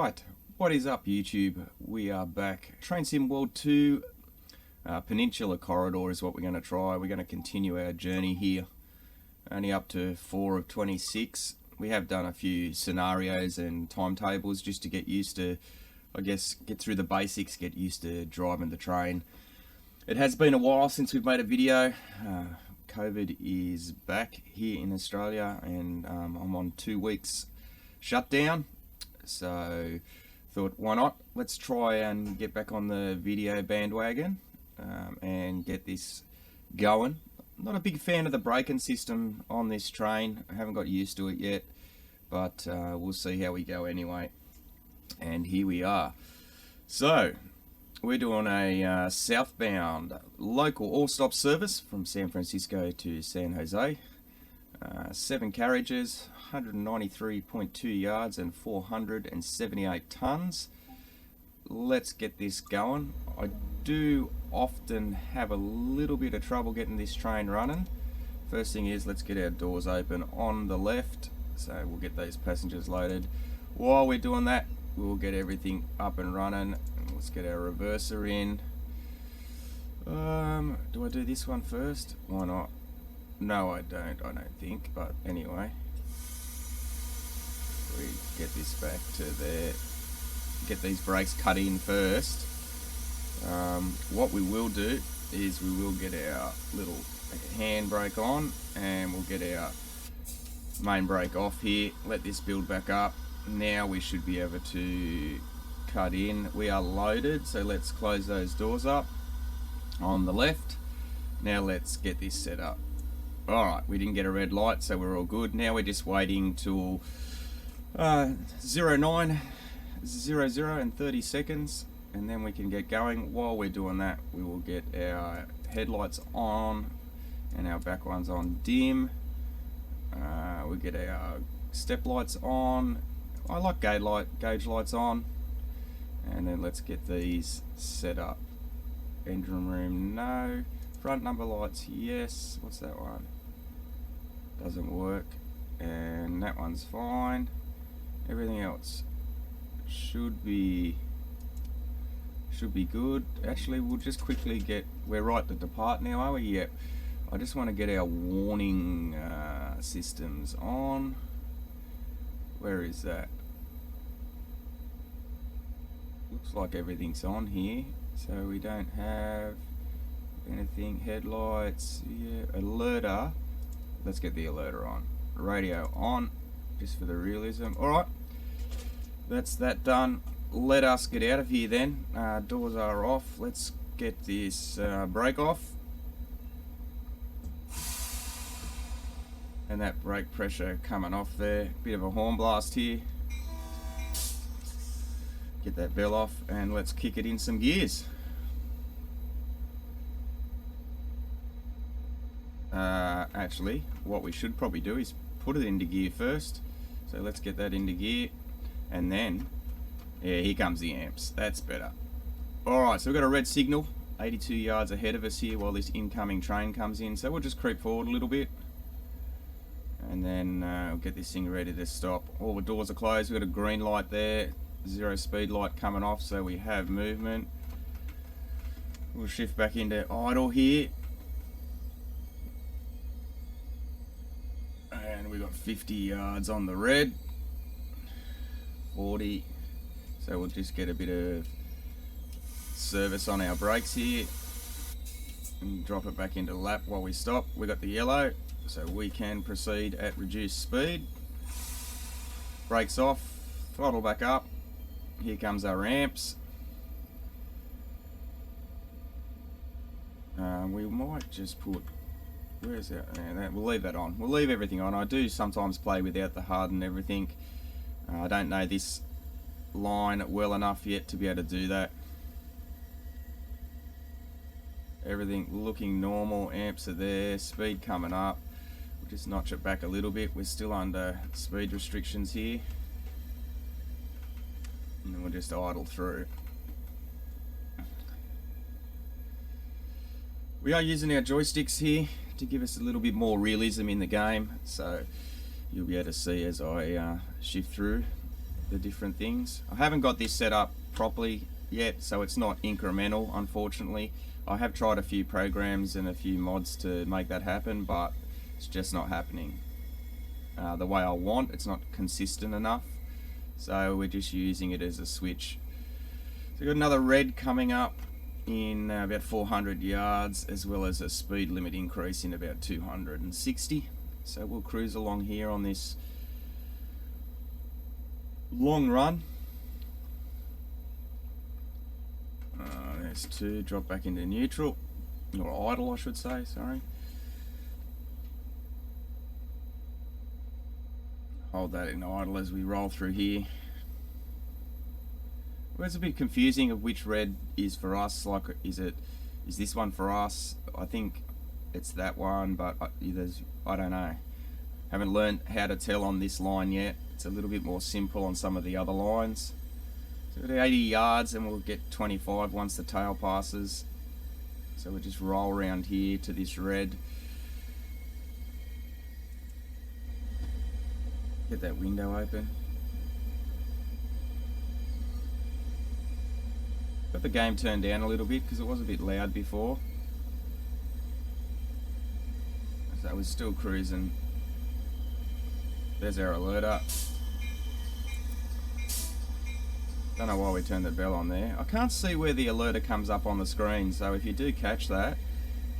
Right, what is up YouTube? We are back. Train Sim World 2 Peninsula Corridor is what we're going to try. We're going to continue our journey here. Only up to 4 of 26. We have done a few scenarios and timetables just to get used to, I guess, get through the basics, get used to driving the train. It has been a while since we've made a video. COVID is back here in Australia and I'm on 2 weeks shutdown. So thought, why not? Let's try and get back on the video bandwagon and get this going. Not a big fan of the braking system on this train. I haven't got used to it yet, but we'll see how we go anyway. And here we are. So we're doing a southbound local all-stop service from San Francisco to San Jose. 7 carriages, 193.2 yards and 478 tons. Let's get this going. I do often have a little bit of trouble getting this train running. First thing is, let's get our doors open on the left, so we'll get those passengers loaded. While we're doing that, we'll get everything up and running. Let's get our reverser in. Do I do this one first? Why not? No, I don't think, but anyway. We get this back to there. Get these brakes cut in first. What we will do is we will get our little handbrake on and we'll get our main brake off here. Let this build back up. Now we should be able to cut in. We are loaded, so let's close those doors up on the left. Now let's get this set up. Alright, we didn't get a red light, so we're all good. Now we're just waiting till 0900 and 30 seconds, and then we can get going. While we're doing that, we will get our headlights on and our back ones on dim. We get our step lights on. I like gauge lights on. And then let's get these set up. Engine room, no. Front number lights, yes. What's that one? Doesn't work. And that one's fine. Everything else should be good. Actually, we'll just quickly get, we're right to depart now, are we? Yep. I just want to get our warning systems on. Where is that? Looks like everything's on here, so we don't have anything. Headlights, yeah. Alerter, let's get the alerter on. Radio on, just for the realism. Alright, that's that done. Let us get out of here then. Doors are off. Let's get this brake off. And that brake pressure coming off there. Bit of a horn blast here. Get that bell off and let's kick it in some gears. Actually, what we should probably do is put it into gear first. So let's get that into gear, and then, yeah, here comes the amps. That's better. Alright, so we've got a red signal 82 yards ahead of us here while this incoming train comes in. So we'll just creep forward a little bit, and then we'll get this thing ready to stop. All the doors are closed. We've got a green light there. 0 speed light coming off, so we have movement. We'll shift back into idle here, and we got 50 yards on the red, 40, so we'll just get a bit of service on our brakes here and drop it back into lap while we stop. We got the yellow, so we can proceed at reduced speed. Brakes off, throttle back up. Here comes our amps. We might just put, where's that? We'll leave that on. We'll leave everything on. I do sometimes play without the HUD and everything. I don't know this line well enough yet to be able to do that. Everything looking normal. Amps are there. Speed coming up. We'll just notch it back a little bit. We're still under speed restrictions here. And then we'll just idle through. We are using our joysticks here to give us a little bit more realism in the game, so you'll be able to see as I shift through. the different things. I haven't got this set up properly yet, so it's not incremental, unfortunately. I have tried a few programs and a few mods to make that happen, but it's just not happening the way I want. It's not consistent enough, so we're just using it as a switch. So we've got another red coming up in about 400 yards, as well as a speed limit increase in about 260. So we'll cruise along here on this long run. There's 2, drop back into neutral, or idle I should say, sorry. Hold that in idle as we roll through here. Well, it's a bit confusing of which red is for us. Like, is this one for us? I think it's that one, but I don't know. Haven't learned how to tell on this line yet. It's a little bit more simple on some of the other lines. So we've got 80 yards and we'll get 25 once the tail passes. So we'll just roll around here to this red. Get that window open. Got the game turned down a little bit because it was a bit loud before. So we're still cruising. There's our alerter. Don't know why we turned the bell on there. I can't see where the alerter comes up on the screen, so if you do catch that,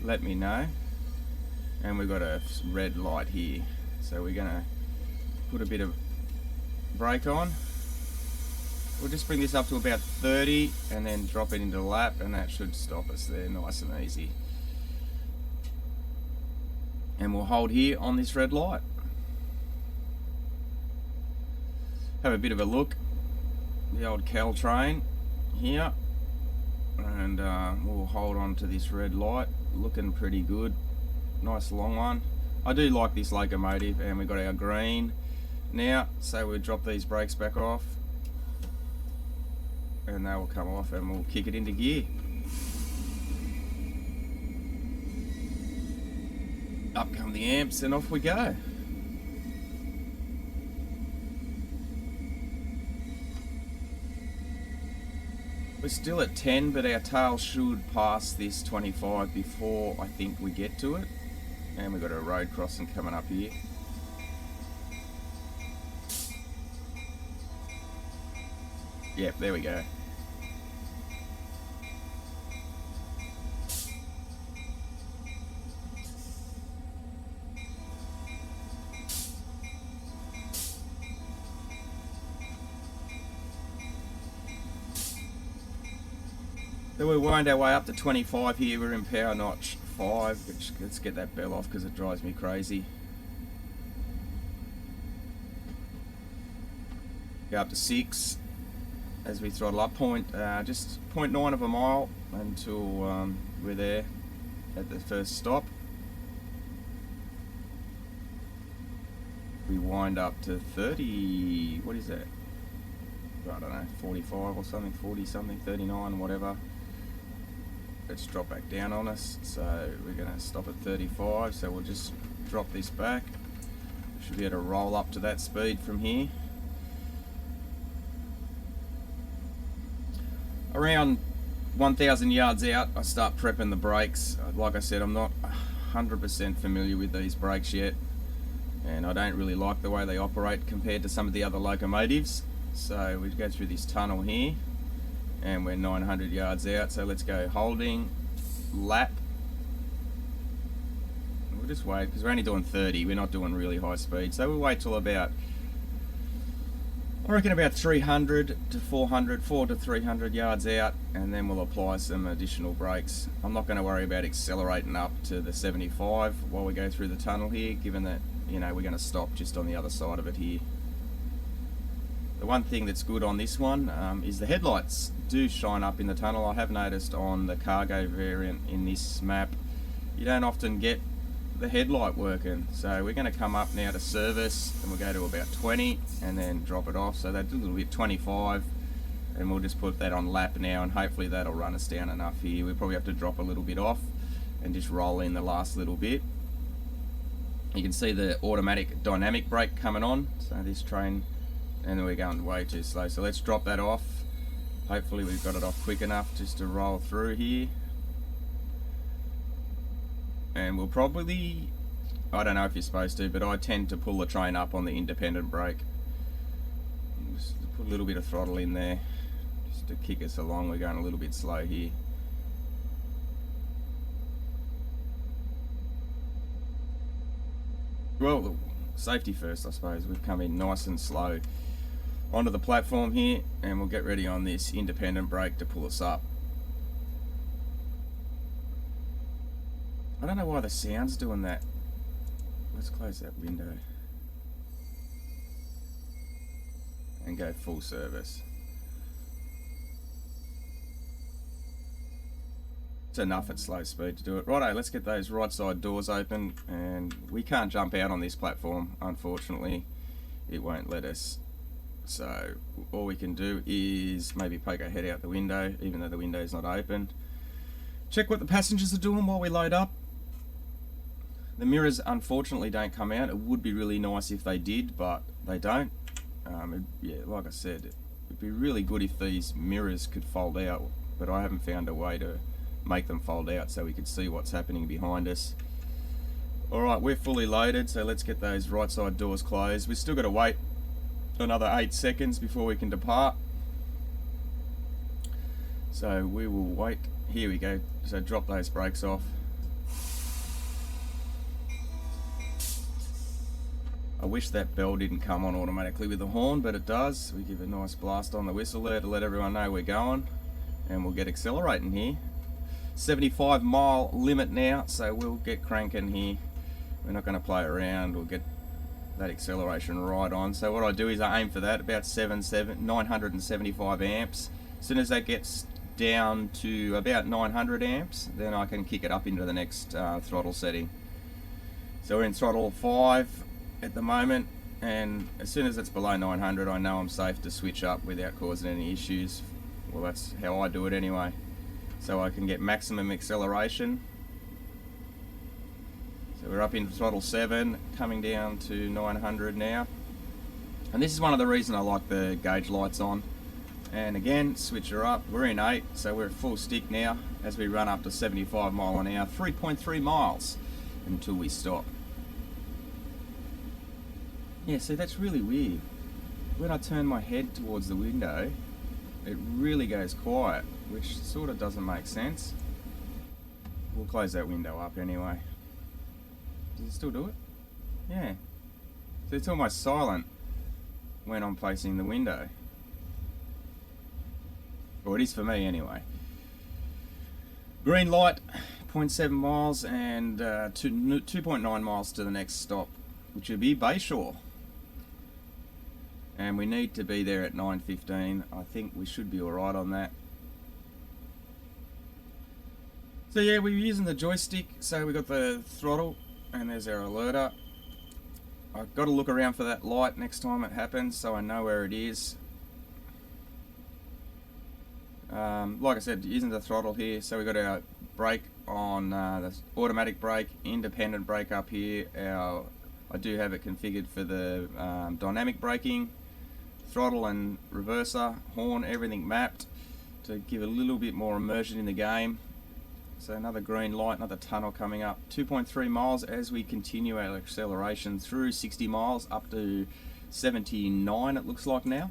let me know. And we've got a red light here, so we're gonna put a bit of brake on. We'll just bring this up to about 30 and then drop it into lap, and that should stop us there nice and easy. And we'll hold here on this red light. Have a bit of a look. The old Caltrain here, and we'll hold on to this red light. Looking pretty good, nice long one. I do like this locomotive, and we've got our green now, so we'll drop these brakes back off and they will come off, and we'll kick it into gear. Up come the amps and off we go. We're still at 10, but our tail should pass this 25 before I think we get to it. And we've got a road crossing coming up here. Yep, there we go. So we wind our way up to 25 here. We're in power notch 5, which, let's get that bell off because it drives me crazy. Go up to 6 as we throttle up, just 0.9 of a mile until we're there at the first stop. We wind up to 30, what is that? I don't know, 45 or something, 40 something, 39, whatever. Let's drop back down on us. So we're going to stop at 35, so we'll just drop this back. Should be able to roll up to that speed from here. Around 1,000 yards out, I start prepping the brakes. Like I said, I'm not 100% familiar with these brakes yet, and I don't really like the way they operate compared to some of the other locomotives. So we go through this tunnel here, and we're 900 yards out, so let's go holding, lap. We'll just wait, because we're only doing 30, we're not doing really high speed, so we'll wait till about, I reckon about 300 to 400, 400 to 300 yards out, and then we'll apply some additional brakes. I'm not going to worry about accelerating up to the 75 while we go through the tunnel here, given that, you know, we're going to stop just on the other side of it here. The one thing that's good on this one is the headlights do shine up in the tunnel. I have noticed on the cargo variant in this map, you don't often get the headlight working. So we're going to come up now to service, and we'll go to about 20 and then drop it off. So that's a little bit 25, and we'll just put that on lap now, and hopefully that'll run us down enough here. We probably have to drop a little bit off and just roll in the last little bit. You can see the automatic dynamic brake coming on, so this train and then we're going way too slow. So let's drop that off. Hopefully we've got it off quick enough just to roll through here. And we'll probably, I don't know if you're supposed to, but I tend to pull the train up on the independent brake. Just put a little bit of throttle in there just to kick us along. We're going a little bit slow here. Well, safety first, I suppose. We've come in nice and slow onto the platform here, and we'll get ready on this independent brake to pull us up. I don't know why the sound's doing that. Let's close that window and go full service. It's enough at slow speed to do it. Righto, let's get those right side doors open, and we can't jump out on this platform, unfortunately. It won't let us. So all we can do is maybe poke our head out the window, even though the window is not open. Check what the passengers are doing while we load up. The mirrors unfortunately don't come out. It would be really nice if they did, but they don't. Yeah, like I said, it'd be really good if these mirrors could fold out, but I haven't found a way to make them fold out so we could see what's happening behind us. Alright, we're fully loaded, so let's get those right side doors closed. We've still got to wait another 8 seconds before we can depart. So we will wait. Here we go. So drop those brakes off. I wish that bell didn't come on automatically with the horn, but it does. We give a nice blast on the whistle there to let everyone know we're going, and we'll get accelerating here. 75-mile limit now, so we'll get cranking here. We're not going to play around. We'll get that acceleration right on. So what I do is I aim for that, about 975 amps. As soon as that gets down to about 900 amps, then I can kick it up into the next throttle setting. So we're in throttle 5 at the moment, and as soon as it's below 900, I know I'm safe to switch up without causing any issues. Well, that's how I do it anyway. So I can get maximum acceleration. So we're up in throttle 7, coming down to 900 now. And this is one of the reasons I like the gauge lights on. And again, switch her up. We're in 8, so we're at full stick now as we run up to 75 mile an hour, 3.3 miles until we stop. Yeah, see, that's really weird. When I turn my head towards the window, it really goes quiet, which sort of doesn't make sense. We'll close that window up anyway. Does it still do it? Yeah. So it's almost silent when I'm facing the window. Or it is for me anyway. Green light, 0.7 miles and 2.9 miles to the next stop, which would be Bayshore. And we need to be there at 9:15. I think we should be alright on that. So yeah, we're using the joystick. So we got the throttle, and there's our alerter. I've got to look around for that light next time it happens, so I know where it is. Like I said, using the throttle here. So we got our brake on the automatic brake, independent brake up here. I do have it configured for the dynamic braking. Throttle and reverser, horn, everything mapped to give a little bit more immersion in the game. So another green light, another tunnel coming up. 2.3 miles as we continue our acceleration through 60 miles up to 79 it looks like now.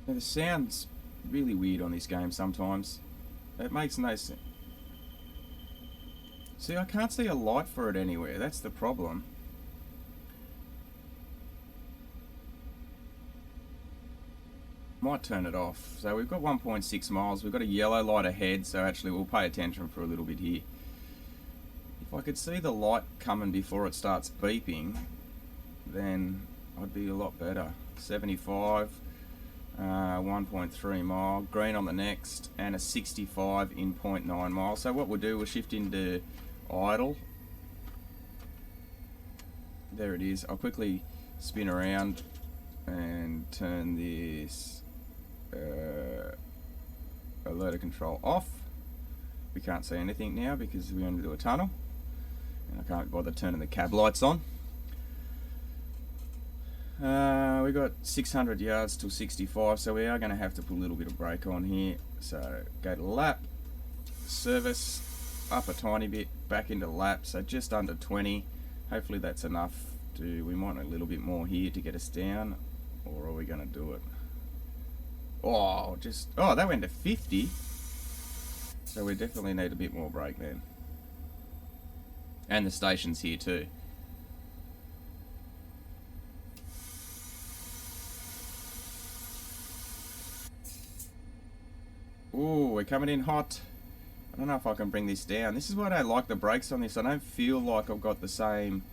Now the sound's really weird on this game sometimes. It makes no sense. See, I can't see a light for it anywhere. That's the problem. Might turn it off. So we've got 1.6 miles. We've got a yellow light ahead, so actually we'll pay attention for a little bit here. If I could see the light coming before it starts beeping, then I'd be a lot better. 75. 1.3 mile, green on the next, and a 65 in 0.9 miles. So what we'll do, we'll shift into idle. There it is. I'll quickly spin around and turn this Alerter control off. We can't see anything now because we're going to do a tunnel, and I can't bother turning the cab lights on. We got 600 yards till 65, so we are going to have to put a little bit of brake on here. So go to lap, service, up a tiny bit, back into lap, so just under 20. Hopefully that's enough. We might need a little bit more here to get us down, or are we going to do it? Oh, that went to 50. So we definitely need a bit more brake then. And the station's here too. Ooh, we're coming in hot. I don't know if I can bring this down. This is why I don't like the brakes on this. I don't feel like I've got the same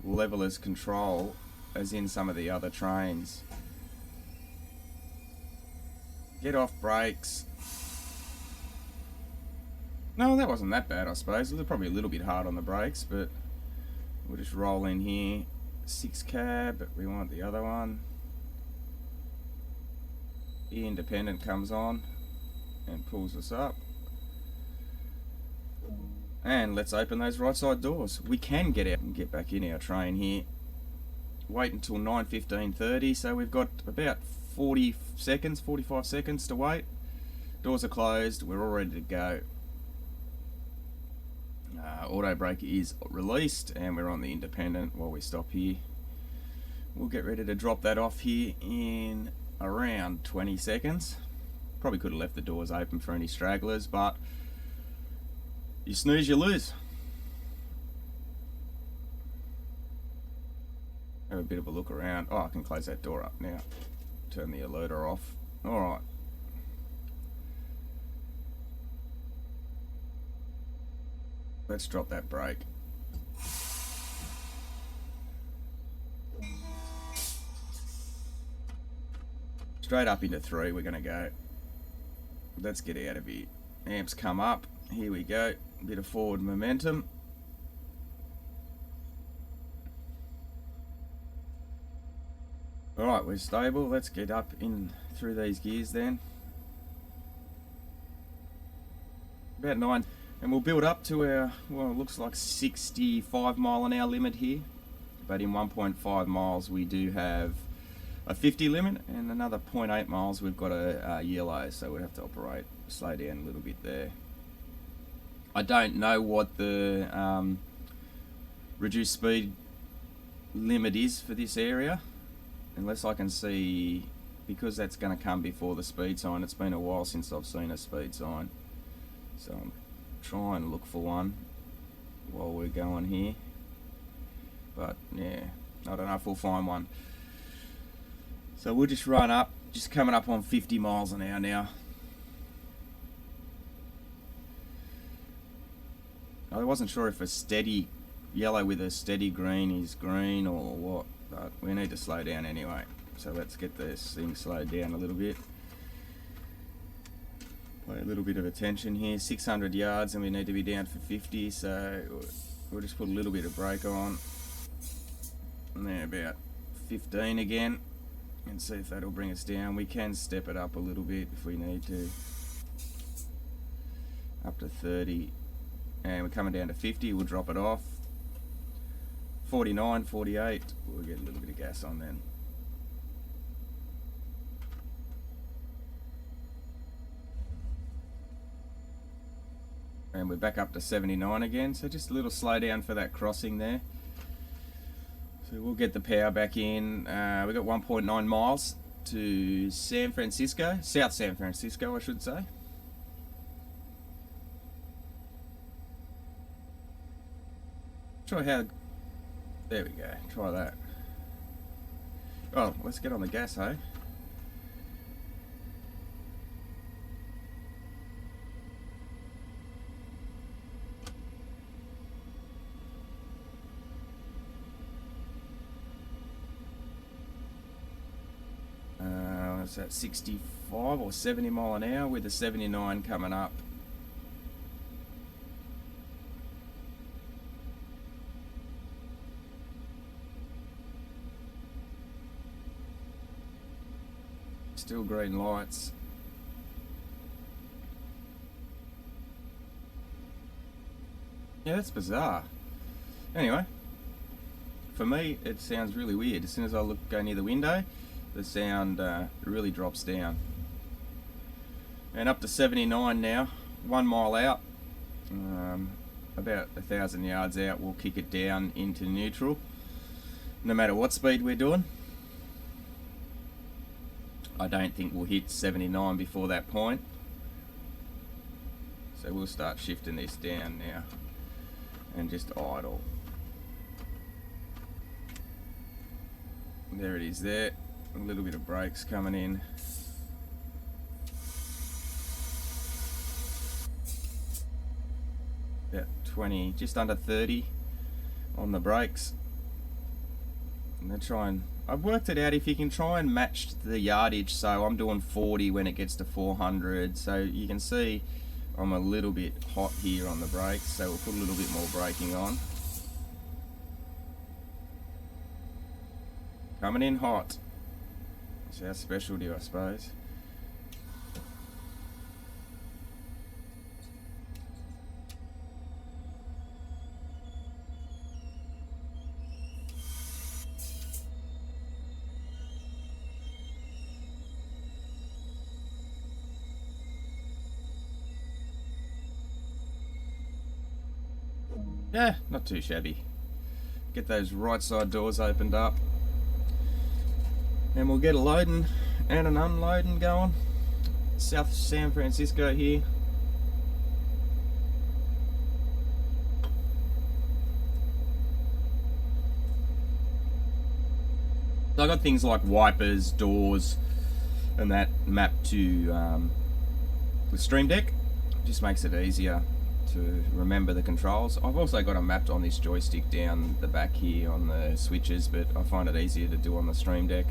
level as control as in some of the other trains. Get off brakes. No, that wasn't that bad, I suppose. It was probably a little bit hard on the brakes, but we'll just roll in here. 6 cab, we want the other one. The independent comes on and pulls us up. And let's open those right side doors. We can get out and get back in our train here. Wait until 9:15:30, so we've got about 40 seconds, 45 seconds to wait. Doors are closed, we're all ready to go. Auto brake is released, and we're on the independent while we stop here. We'll get ready to drop that off here in around 20 seconds. Probably could have left the doors open for any stragglers, but you snooze, you lose. Have a bit of a look around. Oh, I can close that door up now. Turn the alerter off. Alright. Let's drop that brake. Straight up into 3 we're going to go. Let's get out of here. Amps come up. Here we go. Bit of forward momentum. Alright, we're stable. Let's get up in through these gears then. About 9. And we'll build up to our, well, it looks like 65 mile an hour limit here. But in 1.5 miles we do have a 50 limit, and another 0.8 miles we've got a yellow, so we'll have to slow down a little bit there. I don't know what the reduced speed limit is for this area, unless I can see, because that's going to come before the speed sign. It's been a while since I've seen a speed sign, so I'm trying to look for one while we're going here, but yeah, I don't know if we'll find one. So we'll just run up, just coming up on 50 miles an hour now. I wasn't sure if a steady yellow with a steady green is green or what, but we need to slow down anyway. So let's get this thing slowed down a little bit. Pay a little bit of attention here. 600 yards and we need to be down for 50, so we'll just put a little bit of brake on. And then about 15 again, and see if that'll bring us down. We can step it up a little bit if we need to. Up to 30. And we're coming down to 50, we'll drop it off. 49, 48, we'll get a little bit of gas on then. And we're back up to 79 again, so just a little slow down for that crossing there. So we'll get the power back in. We've got 1.9 miles to San Francisco, South San Francisco I should say. Try how, there we go, try that. Oh, let's get on the gas, hey? What's that, 65 or 70 mile an hour with a 79 coming up. Still green lights. Yeah, that's bizarre. Anyway, for me, it sounds really weird. As soon as I go near the window, the sound really drops down. And up to 79 now, 1 mile out, about 1,000 yards out, we'll kick it down into neutral, no matter what speed we're doing. I don't think we'll hit 79 before that point. So we'll start shifting this down now and just idle. There it is there. A little bit of brakes coming in. About 20, just under 30 on the brakes. And I've worked it out, if you can try and match the yardage, so I'm doing 40 when it gets to 400, so you can see I'm a little bit hot here on the brakes, so we'll put a little bit more braking on. Coming in hot. It's our specialty, I suppose. Yeah, not too shabby. Get those right side doors opened up, and we'll get a loading and an unloading going. South San Francisco here. So I got things like wipers, doors, and that mapped to the Stream Deck. Just makes it easier to remember the controls. I've also got them mapped on this joystick down the back here on the switches, but I find it easier to do on the Stream Deck.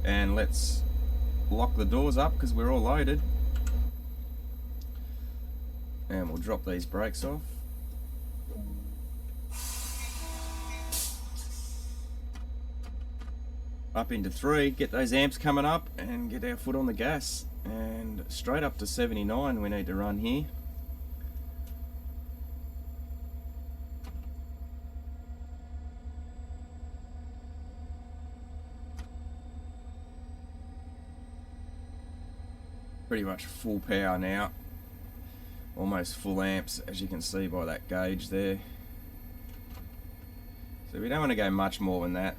And let's lock the doors up because we're all loaded. And we'll drop these brakes off. Up into 3, get those amps coming up and get our foot on the gas. And straight up to 79 we need to run here. Pretty much full power now, almost full amps, as you can see by that gauge there. So we don't want to go much more than that,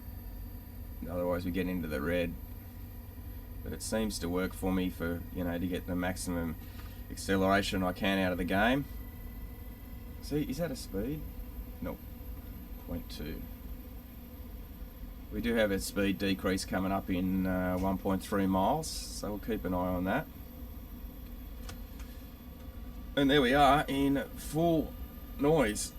otherwise we get into the red. But it seems to work for me for, you know, to get the maximum acceleration I can out of the game. See, is that a speed? Nope, 0.2. We do have a speed decrease coming up in 1.3 miles, so we'll keep an eye on that. And there we are in full noise.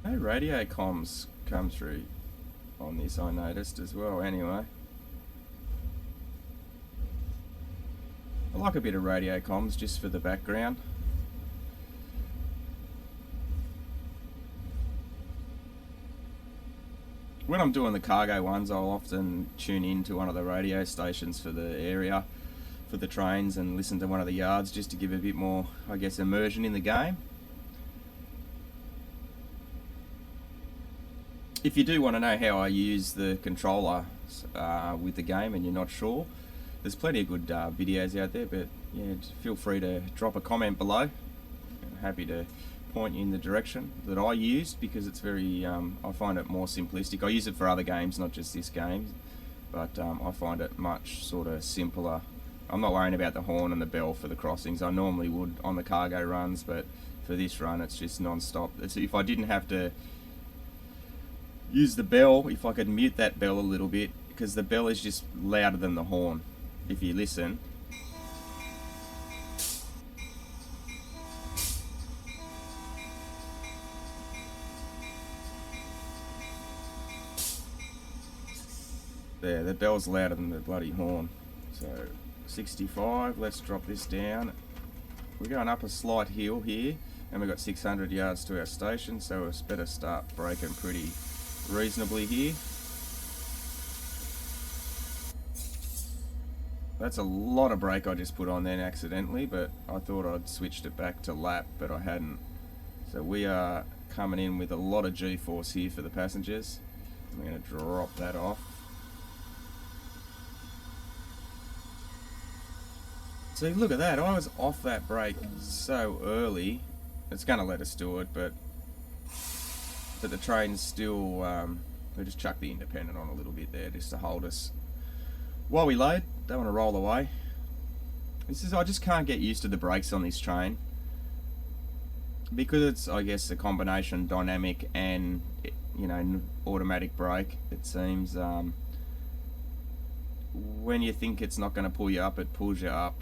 No radio comms come through on this, I noticed as well. Anyway, I like a bit of radio comms just for the background. When I'm doing the cargo ones, I'll often tune in to one of the radio stations for the area, for the trains, and listen to one of the yards just to give a bit more, I guess, immersion in the game. If you do want to know how I use the controller with the game and you're not sure, there's plenty of good videos out there, but yeah, feel free to drop a comment below. I'm happy to point you in the direction that I use, because it's very, I find it more simplistic. I use it for other games, not just this game, but I find it much sort of simpler. I'm not worrying about the horn and the bell for the crossings. I normally would on the cargo runs, but for this run it's just non-stop. If I didn't have to use the bell, if I could mute that bell a little bit, because the bell is just louder than the horn. If you listen, there, the bell's louder than the bloody horn. So 65, let's drop this down. We're going up a slight hill here, and we've got 600 yards to our station, so it's better start braking pretty reasonably here. That's a lot of brake I just put on then accidentally, but I thought I'd switched it back to lap, but I hadn't. So we are coming in with a lot of G-force here for the passengers. I'm going to drop that off. See, look at that. I was off that brake so early. It's going to let us do it, but the train's still... we just chuck the independent on a little bit there just to hold us while we load. Don't want to roll away. I just can't get used to the brakes on this train because it's, I guess, a combination dynamic and, you know, automatic brake. It seems when you think it's not going to pull you up, it pulls you up.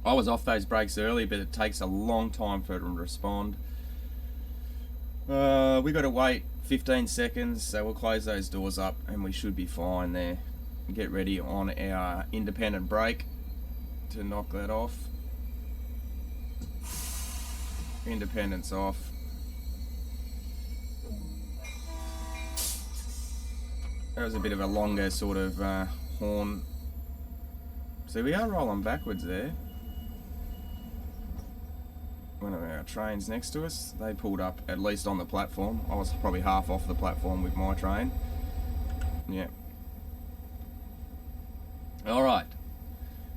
I was off those brakes early, but it takes a long time for it to respond. We got to wait 15 seconds, so we'll close those doors up and we should be fine there. Get ready on our independent brake to knock that off. Independent's off. That was a bit of a longer sort of horn. So we are rolling backwards there. One of our trains next to us, they pulled up at least on the platform. I was probably half off the platform with my train. Yeah. Alright,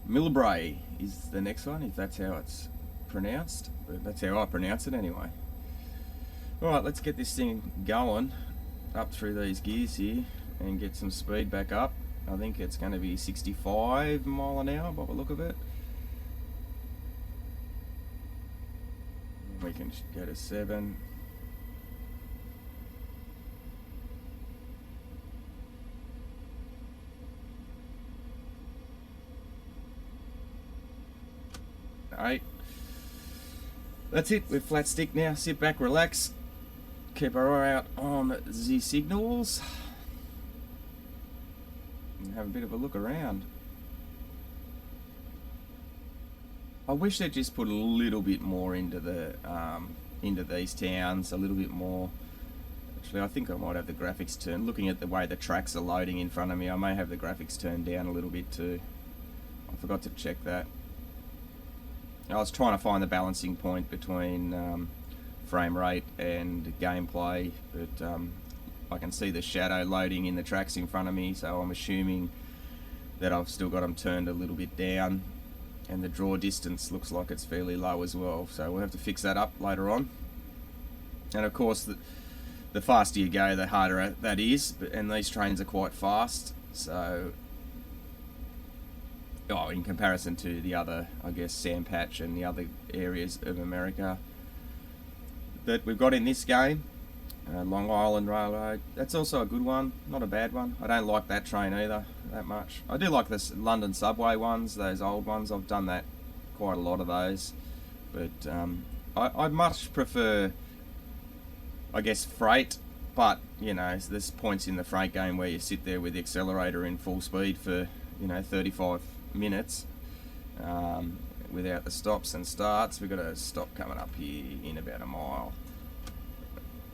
Millbrae is the next one, if that's how it's pronounced. But that's how I pronounce it anyway. Alright, let's get this thing going up through these gears here and get some speed back up. I think it's going to be 65 mile an hour by the look of it. We can go to 7. Alright, that's it. We're flat stick now. Sit back, relax, keep our eye out on the signals and have a bit of a look around. I wish they'd just put a little bit more into the into these towns, a little bit more. Actually, I think I might have the graphics turned. Looking at the way the tracks are loading in front of me, I may have the graphics turned down a little bit too. I forgot to check that. I was trying to find the balancing point between frame rate and gameplay, but I can see the shadow loading in the tracks in front of me, so I'm assuming that I've still got them turned a little bit down, and the draw distance looks like it's fairly low as well, so we'll have to fix that up later on. And of course the faster you go, the harder that is, and these trains are quite fast, so in comparison to the other, I guess, Sandpatch and the other areas of America that we've got in this game. Long Island Railroad, that's also a good one, not a bad one. I don't like that train either that much. I do like the London subway ones, those old ones. I've done that quite a lot of those, but I much prefer, I guess, freight. But you know, there's points in the freight game where you sit there with the accelerator in full speed for, you know, 35 minutes without the stops and starts. We've got a stop coming up here in about a mile.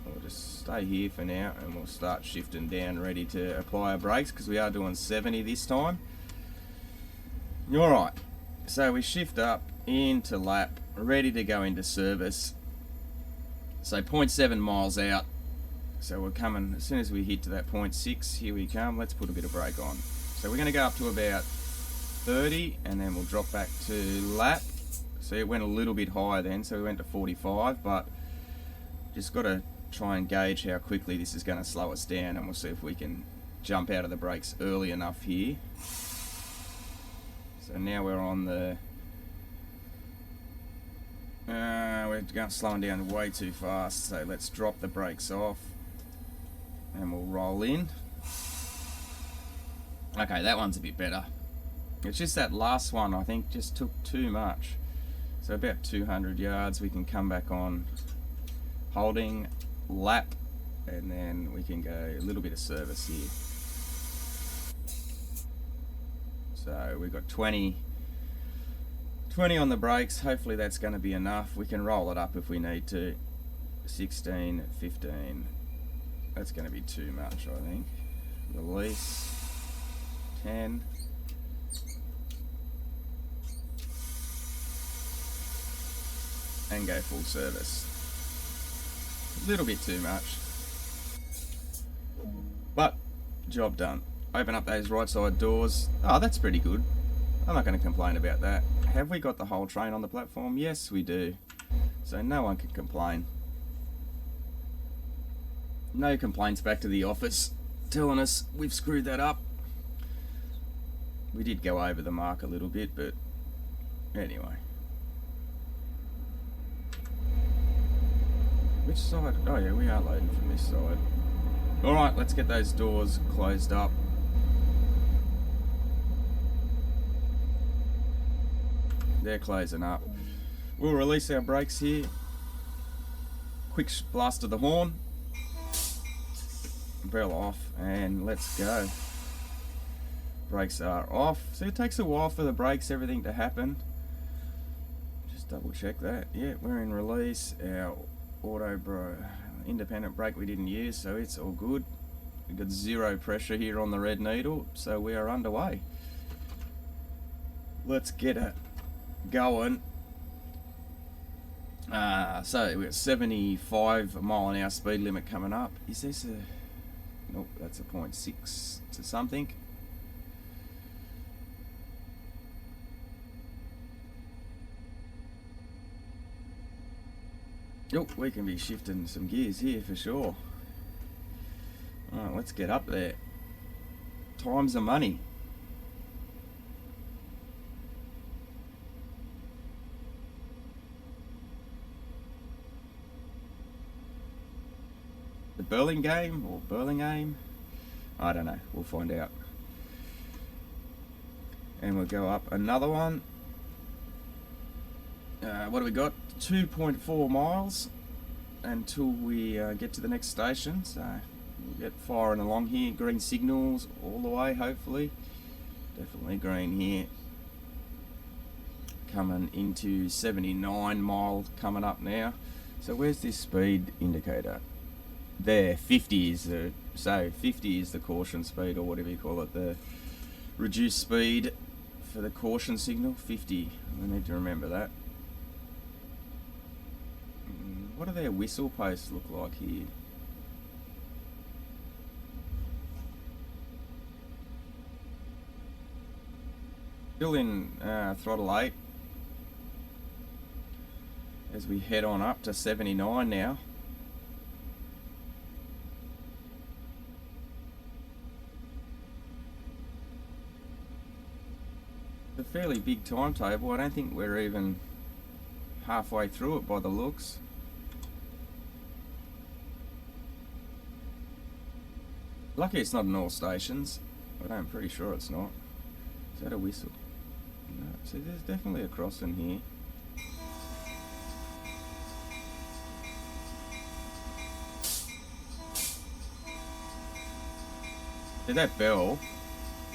We'll just stay here for now and we'll start shifting down, ready to apply our brakes, because we are doing 70 this time. Alright, so we shift up into lap, ready to go into service. So 0.7 miles out, so we're coming, as soon as we hit to that 0.6, here we come. Let's put a bit of brake on. So we're going to go up to about 30 and then we'll drop back to lap. See, it went a little bit higher then, so we went to 45, but just got to try and gauge how quickly this is going to slow us down, and we'll see if we can jump out of the brakes early enough here. So now we're on the we're slowing down way too fast, so let's drop the brakes off and we'll roll in. Okay, that one's a bit better. It's just that last one, I think, just took too much. So about 200 yards, we can come back on holding lap, and then we can go a little bit of service here. So we've got 20 on the brakes. Hopefully that's going to be enough. We can roll it up if we need to. 16, 15. That's going to be too much, I think. Release. 10. And go full service. A little bit too much. But, job done. Open up those right side doors. Oh, that's pretty good. I'm not going to complain about that. Have we got the whole train on the platform? Yes, we do. So no one can complain. No complaints back to the office telling us we've screwed that up. We did go over the mark a little bit, but anyway. Which side? Oh yeah, we are loading from this side. Alright, let's get those doors closed up. They're closing up. We'll release our brakes here. Quick blast of the horn. Bell off, and let's go. Brakes are off. So it takes a while for the brakes, everything to happen. Just double check that. Yeah, we're in release. Our independent brake we didn't use, so it's all good. We've got zero pressure here on the red needle, so we are underway. Let's get it going. So we've got 75 mile an hour speed limit coming up. Is this a... Nope, that's a 0.6 to something. Oh, we can be shifting some gears here for sure. Alright, let's get up there. Time's the money. The Burlingame or Burlingame? I don't know, we'll find out. And we'll go up another one. What do we got? 2.4 miles until we get to the next station. So we'll get firing along here. Green signals all the way, hopefully. Definitely green here. Coming into 79 mile coming up now. So where's this speed indicator? There, 50 is the 50 is the caution speed, or whatever you call it, the reduced speed for the caution signal. 50. I need to remember that. What do their whistle posts look like here? Still in throttle 8 as we head on up to 79 now. A fairly big timetable. I don't think we're even halfway through it by the looks. Lucky it's not in all stations, but I'm pretty sure it's not. Is that a whistle? No. See, there's definitely a crossing here. So that bell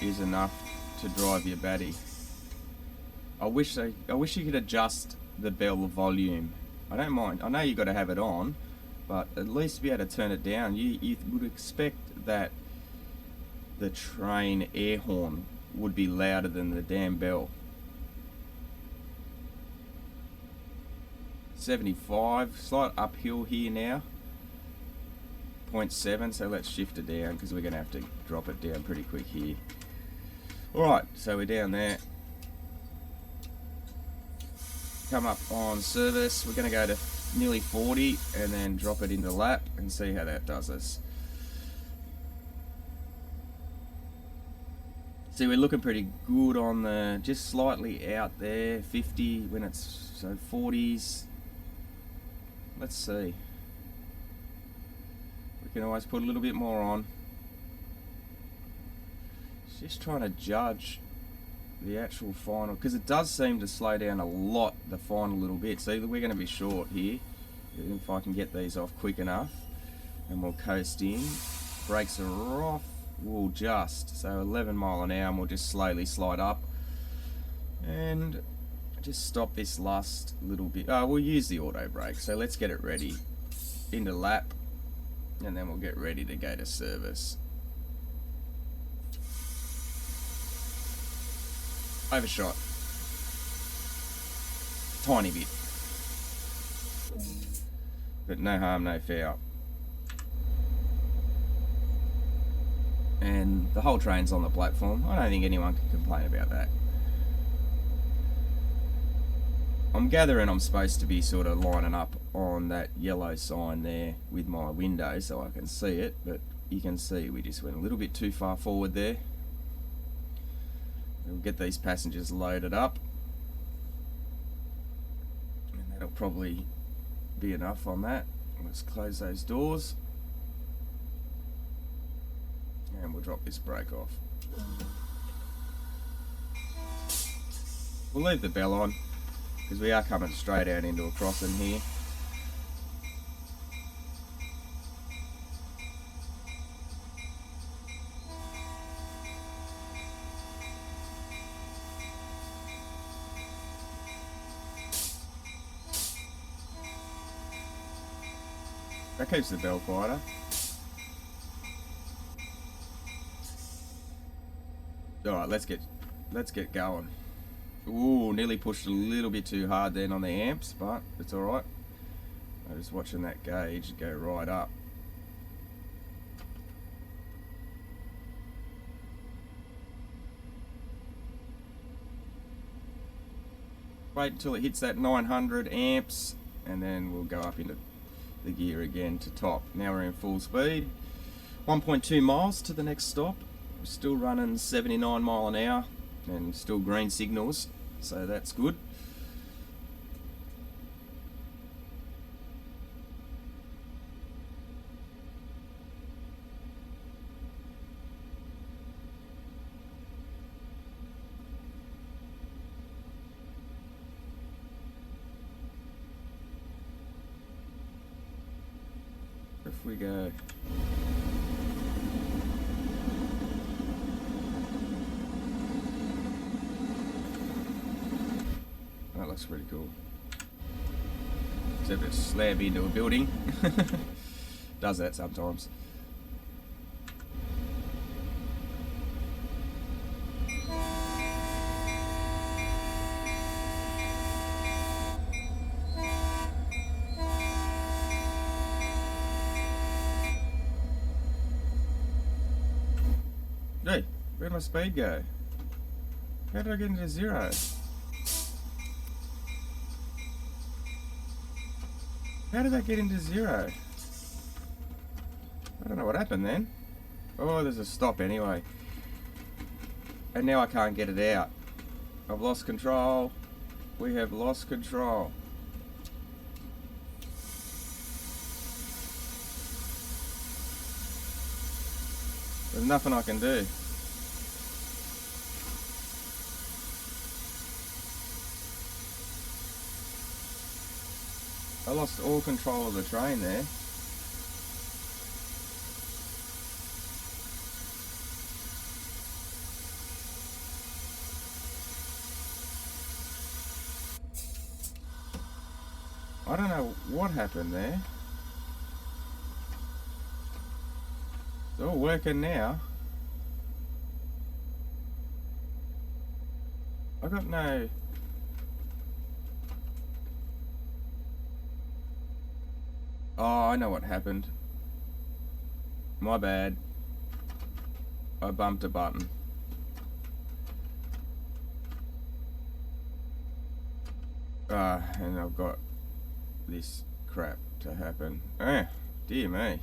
is enough to drive your batty. I wish you could adjust the bell volume. I don't mind. I know you got to have it on, but at least be able to turn it down. You would expect that the train air horn would be louder than the damn bell. 75, slight uphill here now. 0.7, so let's shift it down because we're going to have to drop it down pretty quick here. Alright, so we're down there. Come up on service. We're going to go to nearly 40 and then drop it into lap and see how that does us. See, we're looking pretty good on the, just slightly out there, 50 when it's, so 40s. Let's see. We can always put a little bit more on. Just trying to judge the actual final, because it does seem to slow down a lot, the final little bit. So we're going to be short here. If I can get these off quick enough, and we'll coast in. Brakes are off. We'll just, so 11 mile an hour, and we'll just slowly slide up and just stop this last little bit. We'll use the auto brake, so let's get it ready. into lap, and then we'll get ready to go to service. Overshot. Tiny bit. But no harm, no foul. And the whole train's on the platform. I don't think anyone can complain about that. I'm gathering I'm supposed to be sort of lining up on that yellow sign there with my window so I can see it, but you can see we just went a little bit too far forward there. We'll get these passengers loaded up, and that'll probably be enough on that. Let's close those doors, and we'll drop this brake off. We'll leave the bell on because we are coming straight out into a crossing here. That keeps the bell quieter. Alright, let's get going. Ooh, nearly pushed a little bit too hard then on the amps, but it's alright. I was watching that gauge go right up. Wait until it hits that 900 amps, and then we'll go up into the gear again to top. Now we're in full speed. 1.2 miles to the next stop. We're still running 79 mile an hour and still green signals, so that's good. If we go that looks pretty cool. Except it slammed into a building. Does that sometimes. Hey, where'd my speed go? How did I get into zero? How did that get into zero? I don't know what happened then. Oh, there's a stop anyway. And now I can't get it out. I've lost control. We have lost control. There's nothing I can do. I lost all control of the train there. I don't know what happened there. It's all working now. I got no... Oh, I know what happened. My bad. I bumped a button. And I've got this crap to happen. Dear me.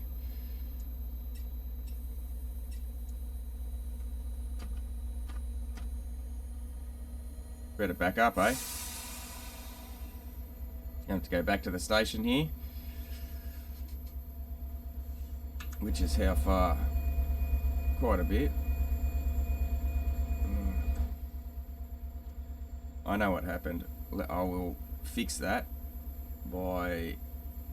Better back up, eh? Have to go back to the station here. Which is how far? Quite a bit. I know what happened. I will fix that by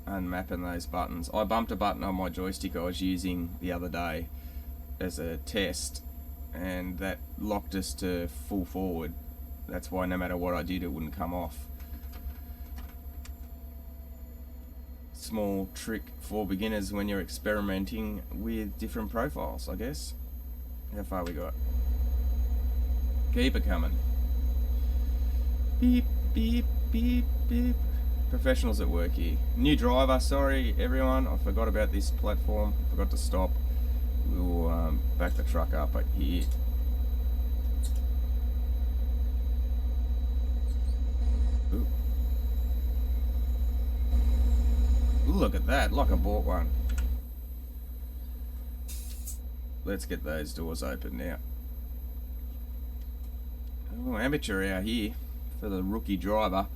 unmapping those buttons. I bumped a button on my joystick I was using the other day as a test, and that locked us to full forward. That's why no matter what I did, it wouldn't come off. small trick for beginners when you're experimenting with different profiles, I guess. How far we got? Keep it coming. Beep, beep, beep, beep. Professionals at work here. New driver, sorry everyone, I forgot about this platform, forgot to stop. We'll back the truck up here. Ooh. Look at that, like I bought one. Let's get those doors open now. Oh, amateur out here for the rookie driver.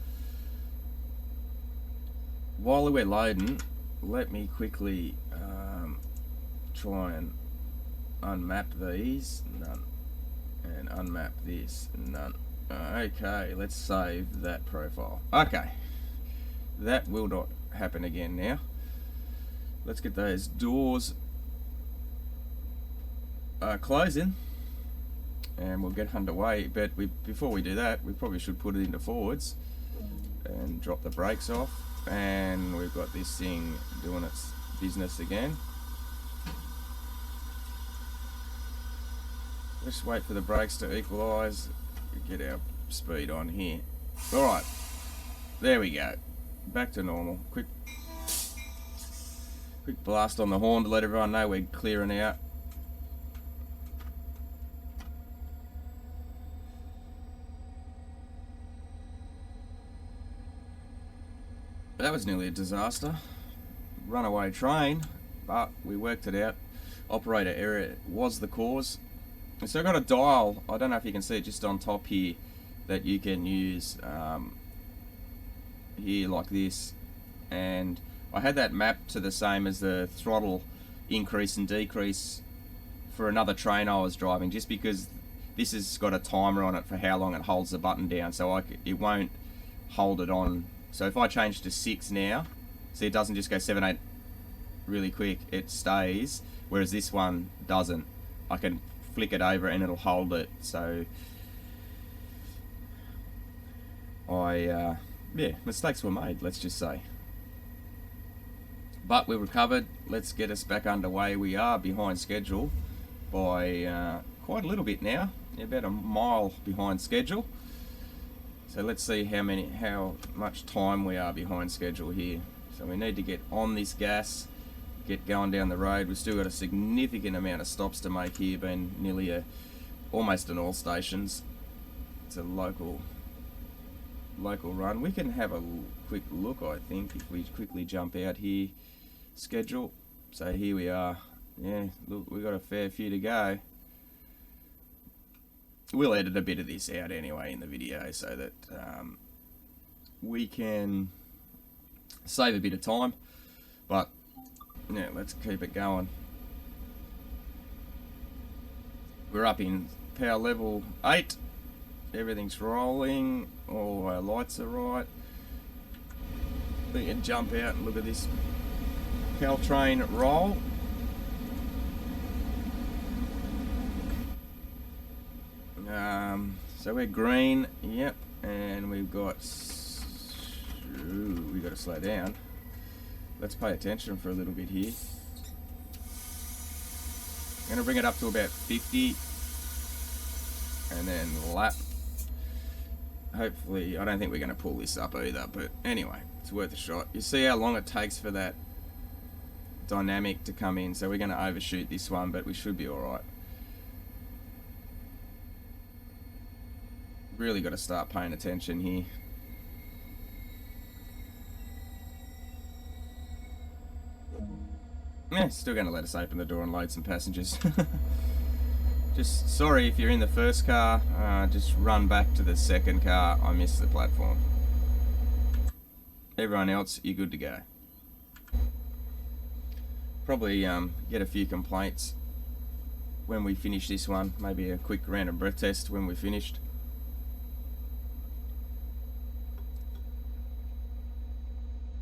While we're loading, let me quickly try and unmap these. None. And unmap this. None. Okay, let's save that profile. Okay, that will not happen again now. Let's get those doors closing and we'll get underway. But before we do that, we probably should put it into forwards and drop the brakes off. And we've got this thing doing its business again. Just wait for the brakes to equalise, get our speed on here. Alright, there we go. Back to normal. Quick blast on the horn to let everyone know we're clearing out. That was nearly a disaster. Runaway train, but we worked it out. Operator error was the cause. So I've got a dial, I don't know if you can see it just on top here, that you can use here like this. And I had that mapped to the same as the throttle increase and decrease for another train I was driving, just because this has got a timer on it for how long it holds the button down, so it won't hold it on. So if I change to 6 now, see, it doesn't just go 7, 8 really quick, it stays, whereas this one doesn't. I can flick it over and it'll hold it. So yeah, mistakes were made, let's just say. But we recovered. Let's get us back underway. We are behind schedule by quite a little bit now, about a mile behind schedule. So let's see how much time we are behind schedule here. So we need to get on this gas, get going down the road. We've still got a significant amount of stops to make here, being nearly almost an all stations. It's a local run. We can have a quick look, I think, if we quickly jump out here. Schedule. So here we are. Yeah, look, we've got a fair few to go. We'll edit a bit of this out anyway in the video so that we can save a bit of time. But yeah, let's keep it going. We're up in power level 8. Everything's rolling. All our lights are right. We can jump out and look at this Caltrain roll. So we're green, yep, and we've got, we've got to slow down. Let's pay attention for a little bit here. I'm going to bring it up to about 50 and then lap. Hopefully, I don't think we're going to pull this up either, but anyway, it's worth a shot. You see how long it takes for that dynamic to come in, so we're going to overshoot this one, but we should be alright. Really got to start paying attention here. Yeah, still going to let us open the door and load some passengers. Just sorry if you're in the first car, just run back to the second car. I missed the platform. Everyone else, you're good to go. Probably get a few complaints when we finish this one. Maybe a quick random breath test when we're finished.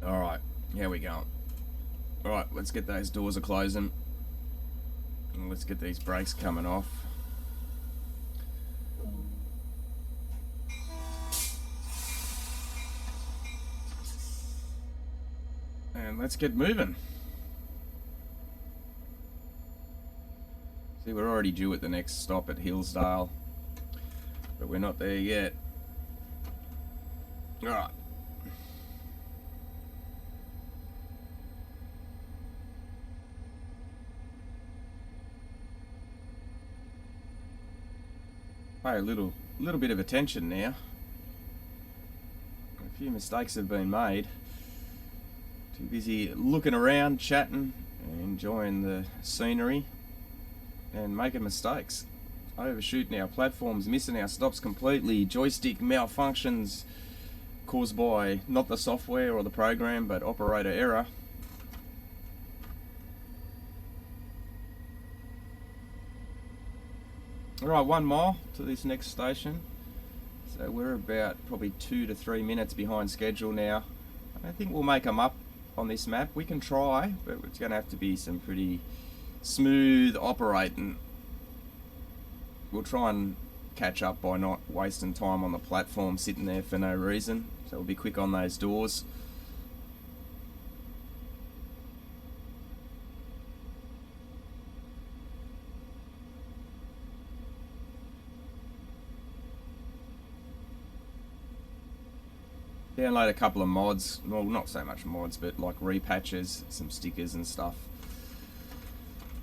Alright, how we going? Alright, let's get those doors closing. And let's get these brakes coming off. and let's get moving. See, we're already due at the next stop at Hillsdale, but we're not there yet. Alright. Pay a little bit of attention now. A few mistakes have been made. Too busy looking around, chatting, enjoying the scenery, and making mistakes. Overshooting our platforms, missing our stops completely, joystick malfunctions caused by not the software or the program, but operator error. Alright, 1 mile to this next station. So we're about probably 2 to 3 minutes behind schedule now. I think we'll make them up on this map. We can try, but it's going to have to be some pretty smooth operating. We'll try and catch up by not wasting time on the platform sitting there for no reason. So we'll be quick on those doors. Download a couple of mods, well, not so much mods, but like repatches, some stickers and stuff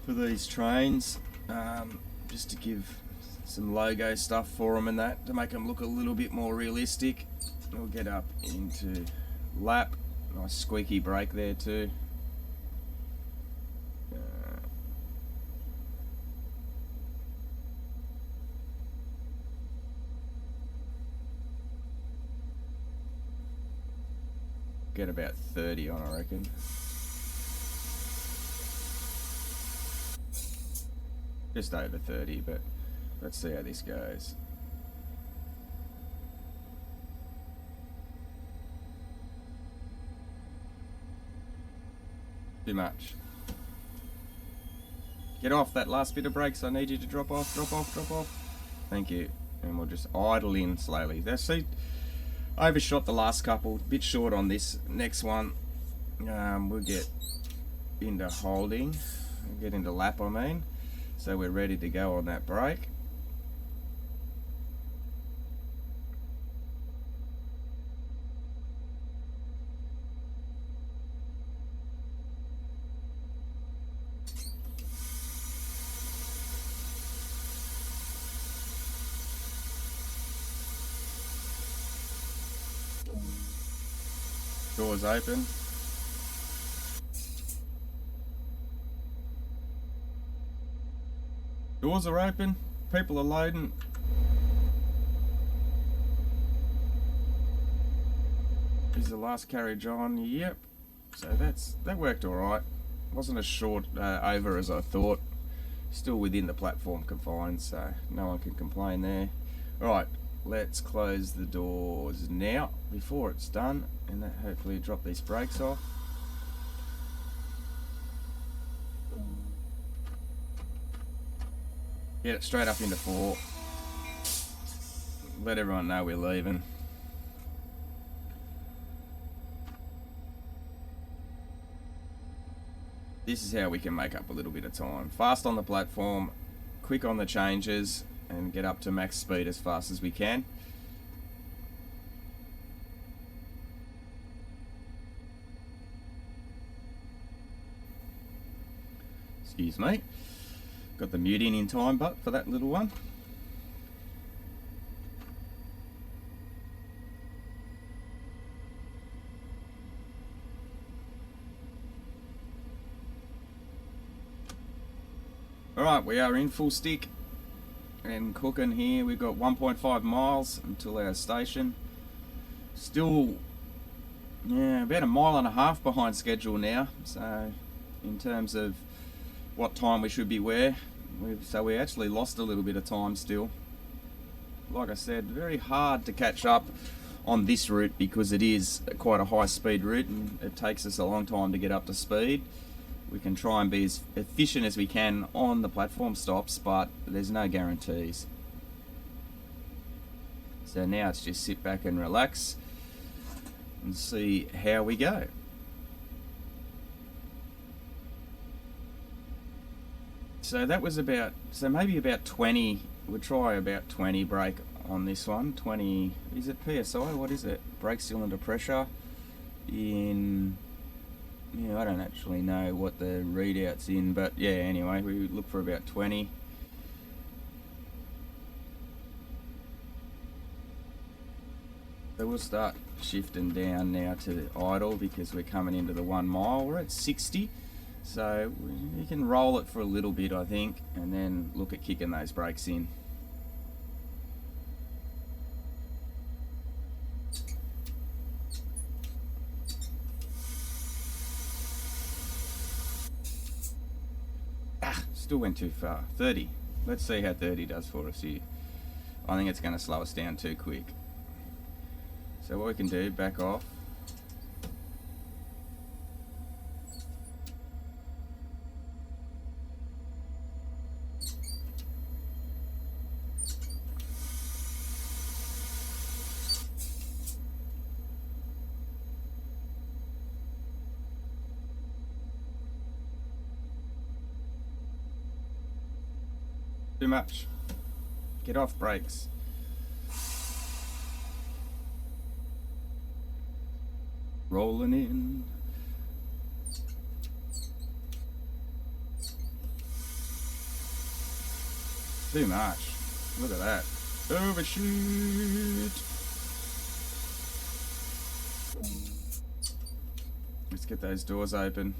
for these trains, just to give some logo stuff for them and that, to make them look a little bit more realistic. We'll get up into lap, nice squeaky brake there too. Get about 30 on, I reckon. Just over 30, but let's see how this goes. Too much. Get off that last bit of brakes. I need you to drop off, drop off, drop off. Thank you. And we'll just idle in slowly. That's it. Overshot the last couple, bit short on this next one. We'll get into holding, we'll get into lap, I mean, so we're ready to go on that brake. Doors open. Doors are open. People are loading. Is the last carriage on? Yep. So that worked all right. Wasn't as short over as I thought. Still within the platform confines, so no one can complain there. All right. Let's close the doors now before it's done, and that hopefully drop these brakes off. Get it straight up into 4. Let everyone know we're leaving. This is how we can make up a little bit of time. Fast on the platform, quick on the changes, and get up to max speed as fast as we can. Excuse me. Got the mute in time, but for that little one. Alright, we are in full stick and cooking here. We've got 1.5 miles until our station. Still, yeah, about 1.5 miles behind schedule now. So, in terms of what time we should be where, we actually lost a little bit of time still. Like I said, very hard to catch up on this route because it is quite a high speed route and it takes us a long time to get up to speed. We can try and be as efficient as we can on the platform stops, but there's no guarantees. So now it's just sit back and relax and see how we go. So that was about, so maybe about 20, we'll try about 20 brake on this one. 20, is it PSI? What is it? Brake cylinder pressure in, yeah, I don't actually know what the readout's in, but yeah, anyway, we look for about 20. So we'll start shifting down now to the idle because we're coming into the 1 mile. We're at 60, so you can roll it for a little bit, I think, and then look at kicking those brakes in. Still went too far. 30. Let's see how 30 does for us here. I think it's going to slow us down too quick. So what we can do, back off. Too much. Get off brakes. Rolling in. Too much. Look at that. Overshoot. Let's get those doors open.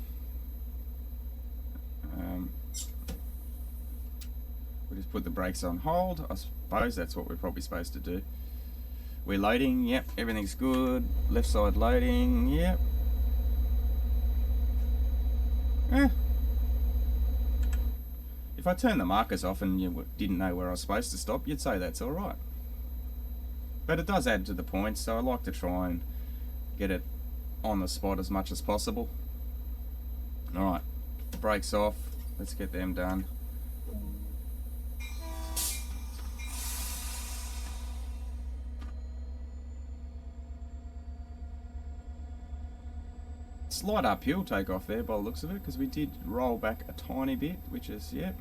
We'll just put the brakes on hold. I suppose that's what we're probably supposed to do. We're loading, yep, everything's good. Left side loading, yep. If I turn the markers off and you didn't know where I was supposed to stop, you'd say that's alright. But it does add to the points, so I like to try and get it on the spot as much as possible. Alright, brakes off. Let's get them done. Slight uphill takeoff there by the looks of it, because we did roll back a tiny bit, which is, yep.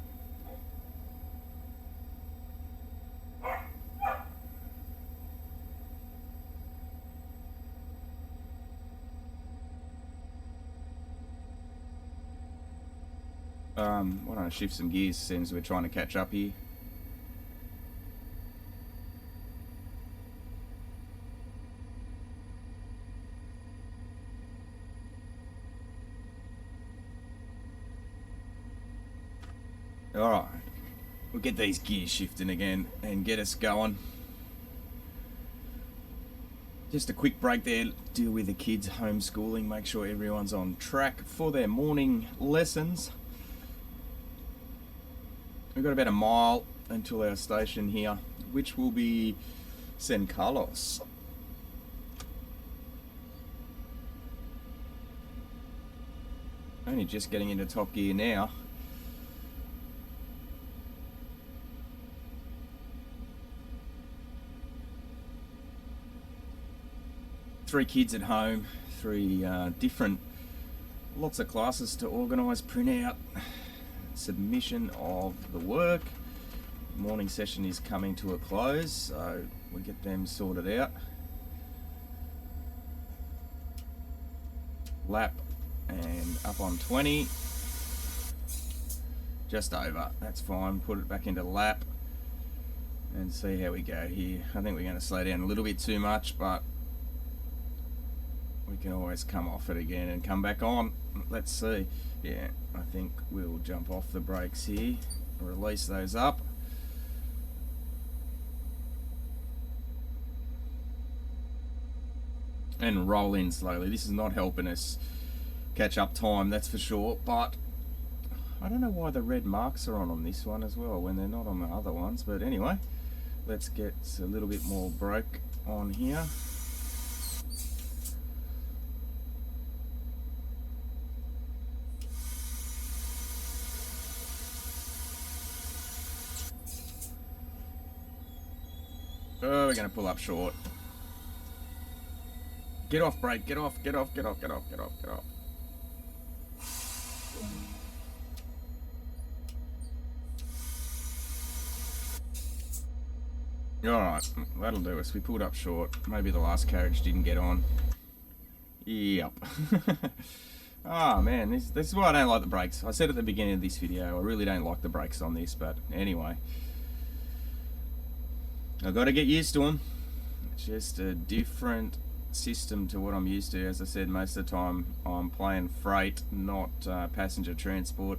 Why don't I shift some gears since we're trying to catch up here. Alright, we'll get these gears shifting again and get us going. Just a quick break there, deal with the kids homeschooling, make sure everyone's on track for their morning lessons. We've got about a mile until our station here, which will be San Carlos. Only just getting into top gear now. Three kids at home, three different, lots of classes to organise, print out, submission of the work. Morning session is coming to a close, so we get them sorted out. Lap and up on 20. Just over, that's fine. Put it back into lap and see how we go here. I think we're going to slow down a little bit too much, but we can always come off it again and come back on. Let's see. Yeah, I think we'll jump off the brakes here, release those up. And roll in slowly. This is not helping us catch up time, that's for sure, but I don't know why the red marks are on this one as well when they're not on the other ones, but anyway, let's get a little bit more brake on here. Oh, we're going to pull up short. Get off brake, get off, get off, get off, get off, get off, get off. Alright, that'll do us. We pulled up short. Maybe the last carriage didn't get on. Yep. Oh man, this is why I don't like the brakes. I said at the beginning of this video, I really don't like the brakes on this, but anyway. I've got to get used to them. It's just a different system to what I'm used to. As I said, most of the time I'm playing freight, not passenger transport.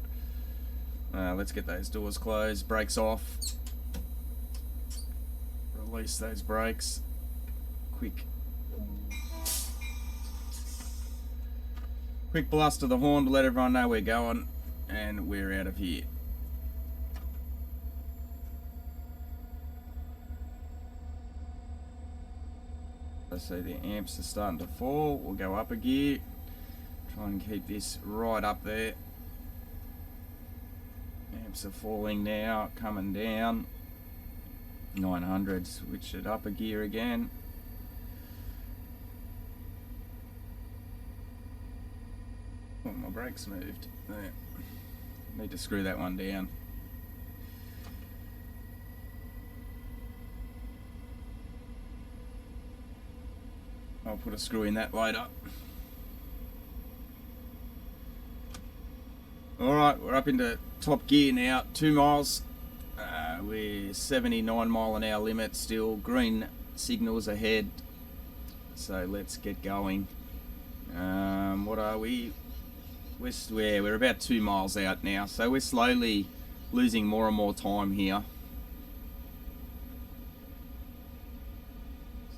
Let's get those doors closed, brakes off. Release those brakes. Quick blast of the horn to let everyone know we're going, and we're out of here. I see the amps are starting to fall. We'll go up a gear. Try and keep this right up there. Amps are falling now, coming down. 900, switch it up a gear again. Oh, my brakes moved. There. Need to screw that one down. I'll put a screw in that later. Alright, we're up into top gear now, 2 miles. We're 79 mile an hour limit still, green signals ahead. So let's get going. What are we? We're about 2 miles out now, so we're slowly losing more and more time here.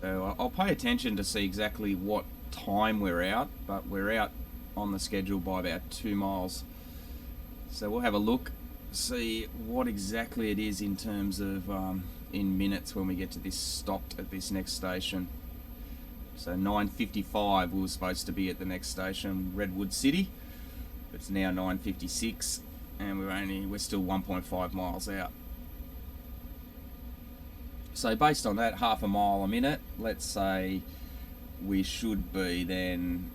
So I'll pay attention to see exactly what time we're out, but we're out on the schedule by about 2 miles. So we'll have a look, see what exactly it is in terms of in minutes when we get to this stopped at this next station. So 9:55 we were supposed to be at the next station, Redwood City. It's now 9:56 and we're still 1.5 miles out. So based on that, half a mile a minute, let's say we should be then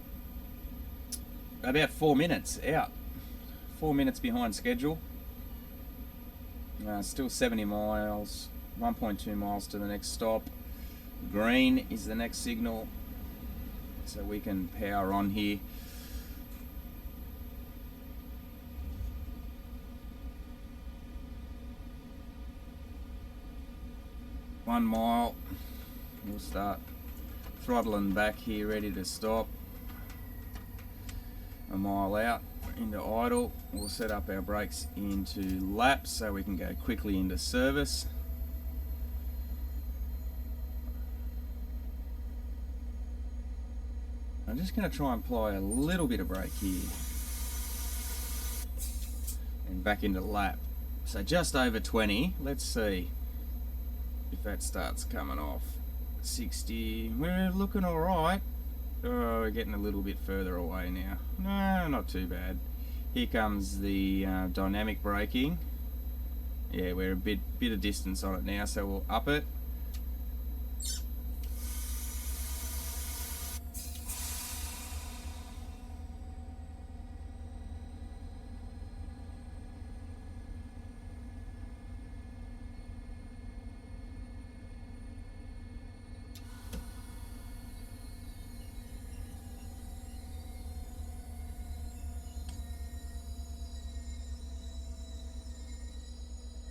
about 4 minutes out. 4 minutes behind schedule. Still 70 miles, 1.2 miles to the next stop. Green is the next signal, so we can power on here. One mile, we'll start throttling back here, ready to stop. A mile out into idle, we'll set up our brakes into laps so we can go quickly into service. I'm just going to try and apply a little bit of brake here and back into lap. So just over 20, let's see if that starts coming off. 60, we're looking alright. Oh, we're getting a little bit further away now. No, not too bad. Here comes the dynamic braking. Yeah, we're a bit of distance on it now, so we'll up it.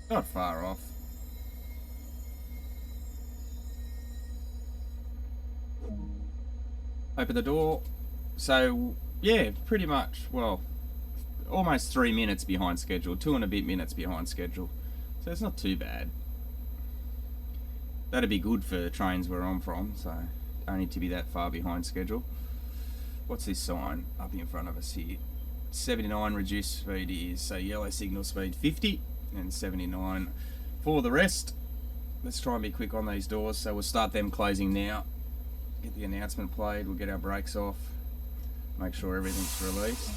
Not far off. Open the door. So, yeah, pretty much, well, almost 3 minutes behind schedule. 2 and a bit minutes behind schedule. So it's not too bad. That'd be good for the trains where I'm from, so don't need to be that far behind schedule. What's this sign up in front of us here? 79 reduced speed is, so yellow signal speed 50. And 79 for the rest. Let's try and be quick on these doors, so we'll start them closing now. Get the announcement played, we'll get our brakes off, make sure everything's released.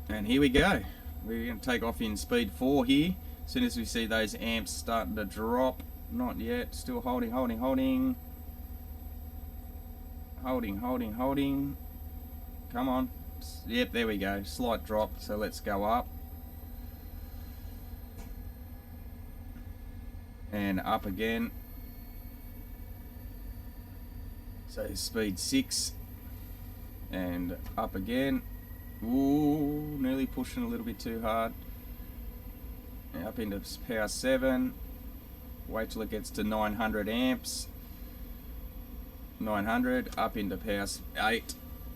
And here we go. We're going to take off in speed 4 here. As soon as we see those amps starting to drop. Not yet, still holding. Holding. Come on. Yep, there we go. Slight drop. So let's go up. And up again. So speed 6. And up again. Ooh, nearly pushing a little bit too hard. And up into power 7. Wait till it gets to 900 amps. 900, up into power 8.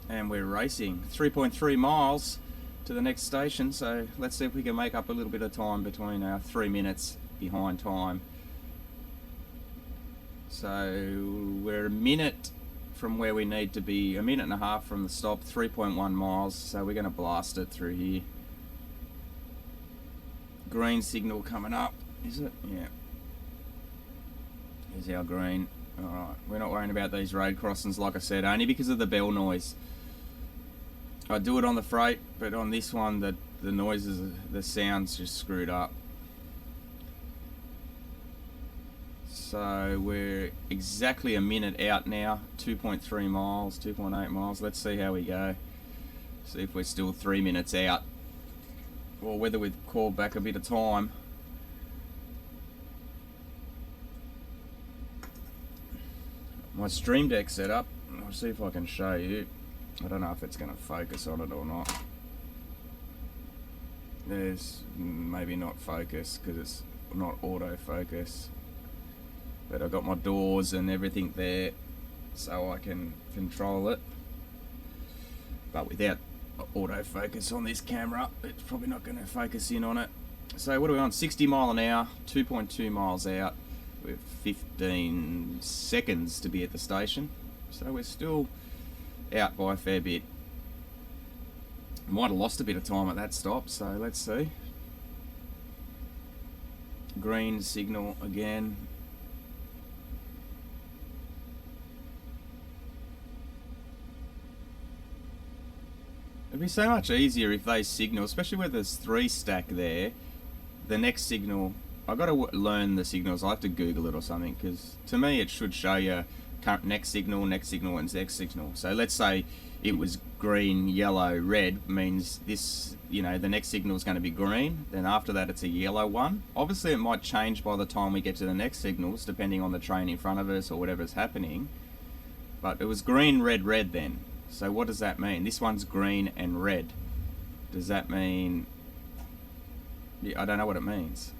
And we're racing 3.3 miles to the next station. So let's see if we can make up a little bit of time between our 3 minutes behind time. So we're a minute from where we need to be, a minute and a half from the stop, 3.1 miles. So we're going to blast it through here. Green signal coming up, is it? Yeah. Here's our green. Alright, we're not worrying about these road crossings, like I said, only because of the bell noise. I do it on the freight, but on this one, the noises, the sound's just screwed up. So we're exactly a minute out now, 2.3 miles, 2.8 miles. Let's see how we go. See if we're still 3 minutes out, or whether we've called back a bit of time. My Stream Deck set up. I'll see if I can show you. I don't know if it's going to focus on it or not. There's maybe not focus because it's not autofocus. But I've got my doors and everything there so I can control it. But without autofocus on this camera, it's probably not going to focus in on it. So what are we on? 60 mile an hour, 2.2 miles out. We've 15 seconds to be at the station. So we're still out by a fair bit. Might have lost a bit of time at that stop, so let's see. Green signal again. It'd be so much easier if they signal, especially where there's 3 stack there. The next signal, I've got to learn the signals. I have to Google it or something, because to me it should show you next signal, and next signal. So let's say it was green, yellow, red, means this, you know, the next signal is going to be green. Then after that it's a yellow one. Obviously it might change by the time we get to the next signals, depending on the train in front of us or whatever's happening. But it was green, red, red then. So what does that mean? This one's green and red. Does that mean... Yeah, I don't know what it means.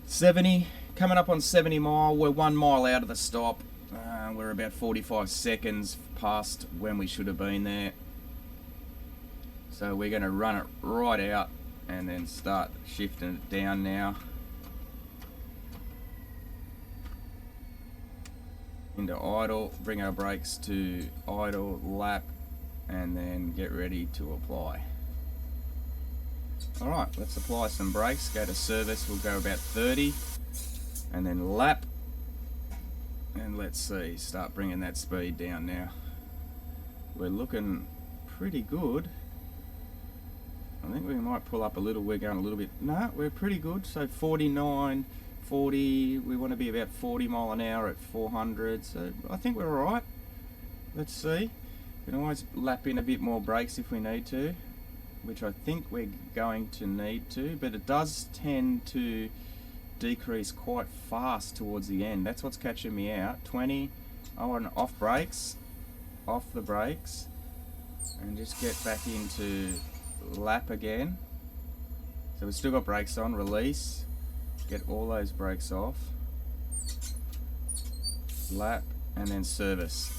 70, coming up on 70 mile. We're 1 mile out of the stop. We're about 45 seconds past when we should have been there. So we're going to run it right out and then start shifting it down now. Into idle, bring our brakes to idle, lap, and then get ready to apply. Alright, let's apply some brakes, go to service, we'll go about 30, and then lap, and let's see, start bringing that speed down now. We're looking pretty good. I think we might pull up a little, we're going a little bit, no, we're pretty good, so 49, 40, we want to be about 40 mile an hour at 400, so I think we're alright. Let's see. We can always lap in a bit more brakes if we need to, which I think we're going to need to, but it does tend to decrease quite fast towards the end. That's what's catching me out. 20, I want off brakes, off the brakes, and just get back into lap again. So we've still got brakes on, release. Get all those brakes off, lap, and then service.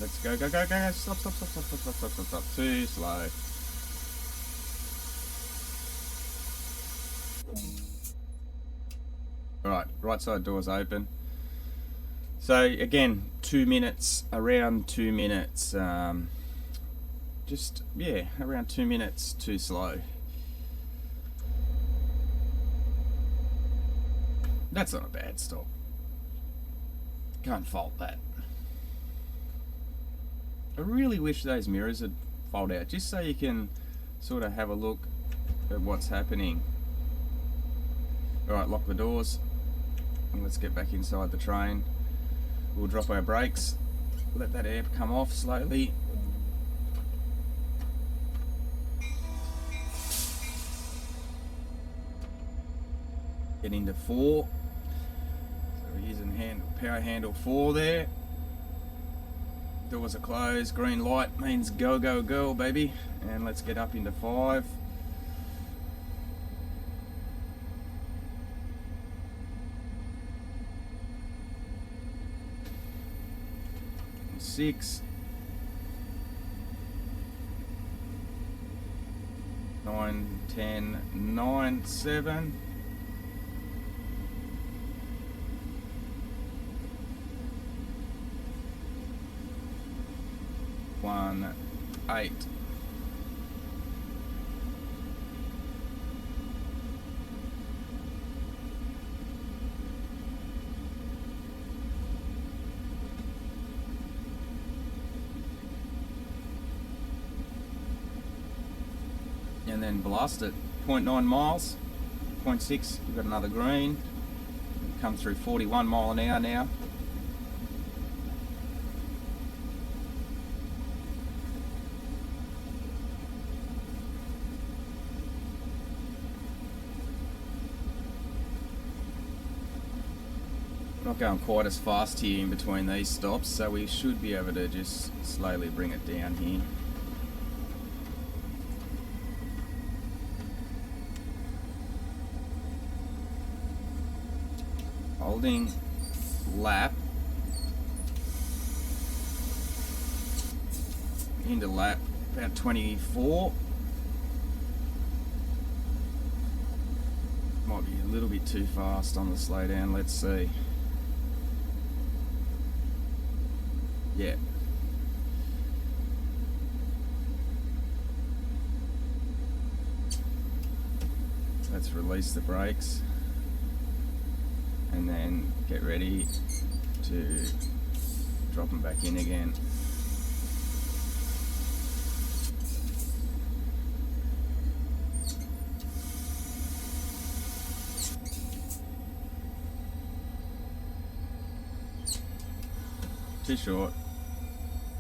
Let's go, go, go, go, go, stop, stop, stop, stop, stop, stop, stop, stop, stop, too slow. Alright, right side door's open. So again, 2 minutes, around 2 minutes, just, yeah, around 2 minutes too slow. That's not a bad stop. Can't fault that. I really wish those mirrors would fold out, just so you can sort of have a look at what's happening. Alright, lock the doors. And let's get back inside the train. We'll drop our brakes. Let that air come off slowly. Get into 4. So we're using power handle 4 there. Doors are closed. Green light means go, go, go, baby. And let's get up into 5. 6. 9, 10, 9, 7. 1, 8. And then blast it. 0.9 miles. 0.6, we've got another green. Come through 41 mile an hour now. Not going quite as fast here in between these stops, so we should be able to just slowly bring it down here. Holding lap into lap about 24. Might be a little bit too fast on the slow down, let's see. Yeah. Let's release the brakes and then get ready to drop them back in again. Too short.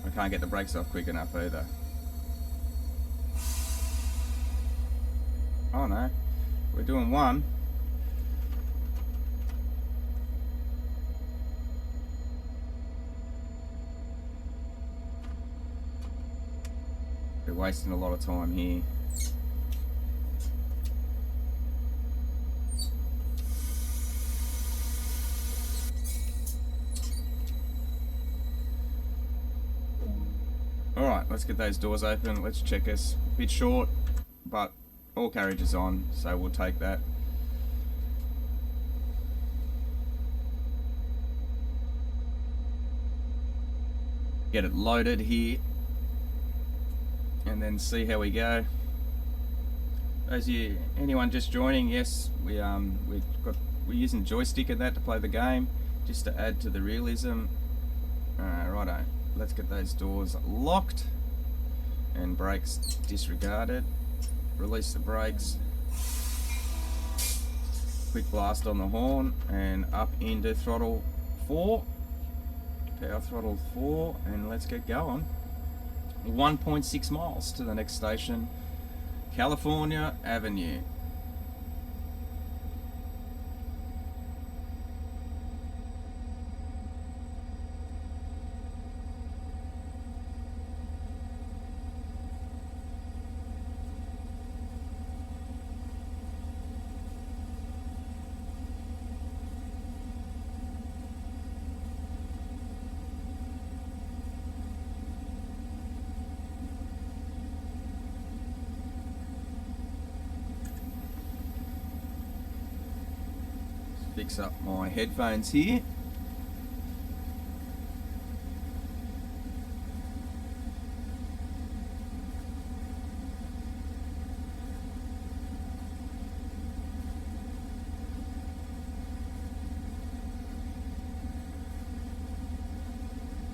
I can't get the brakes off quick enough either. Oh no, we're doing 1. We're wasting a lot of time here. Alright, let's get those doors open. Let's check us. A bit short, but all carriage is on, so we'll take that. Get it loaded here and then see how we go. Anyone just joining, yes, we're using joystick and that to play the game, just to add to the realism. Righto, let's get those doors locked and brakes disregarded. Release the brakes. Quick blast on the horn and up into throttle 4. Power throttle 4, and let's get going. 1.6 miles to the next station, California Avenue. Fix up my headphones here.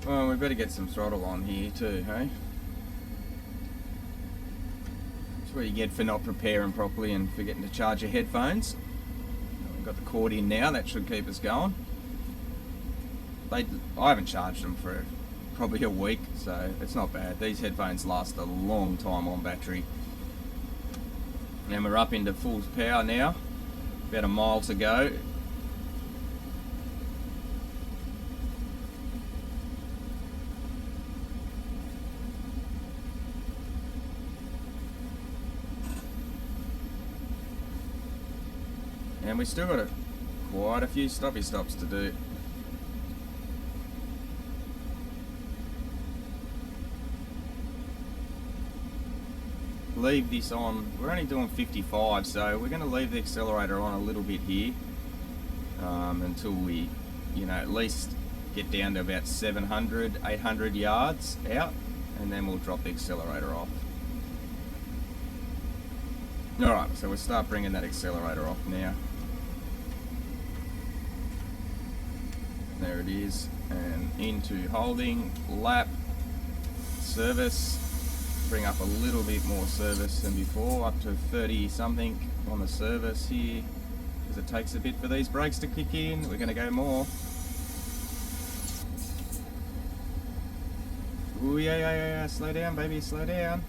Well, we better get some throttle on here too, hey? That's what you get for not preparing properly and forgetting to charge your headphones. Got the cord in now, that should keep us going. I haven't charged them for probably a week, so it's not bad. These headphones last a long time on battery. And we're up into full power now. About a mile to go. And we still got quite a few stoppy stops to do. Leave this on. We're only doing 55, so we're going to leave the accelerator on a little bit here until we, at least get down to about 700, 800 yards out, and then we'll drop the accelerator off. Alright, so we'll start bringing that accelerator off now. There it is, and into holding, lap, service. Bring up a little bit more service than before, up to 30 something on the service here, because it takes a bit for these brakes to kick in. We're going to go more. Ooh, yeah, slow down baby, slow down.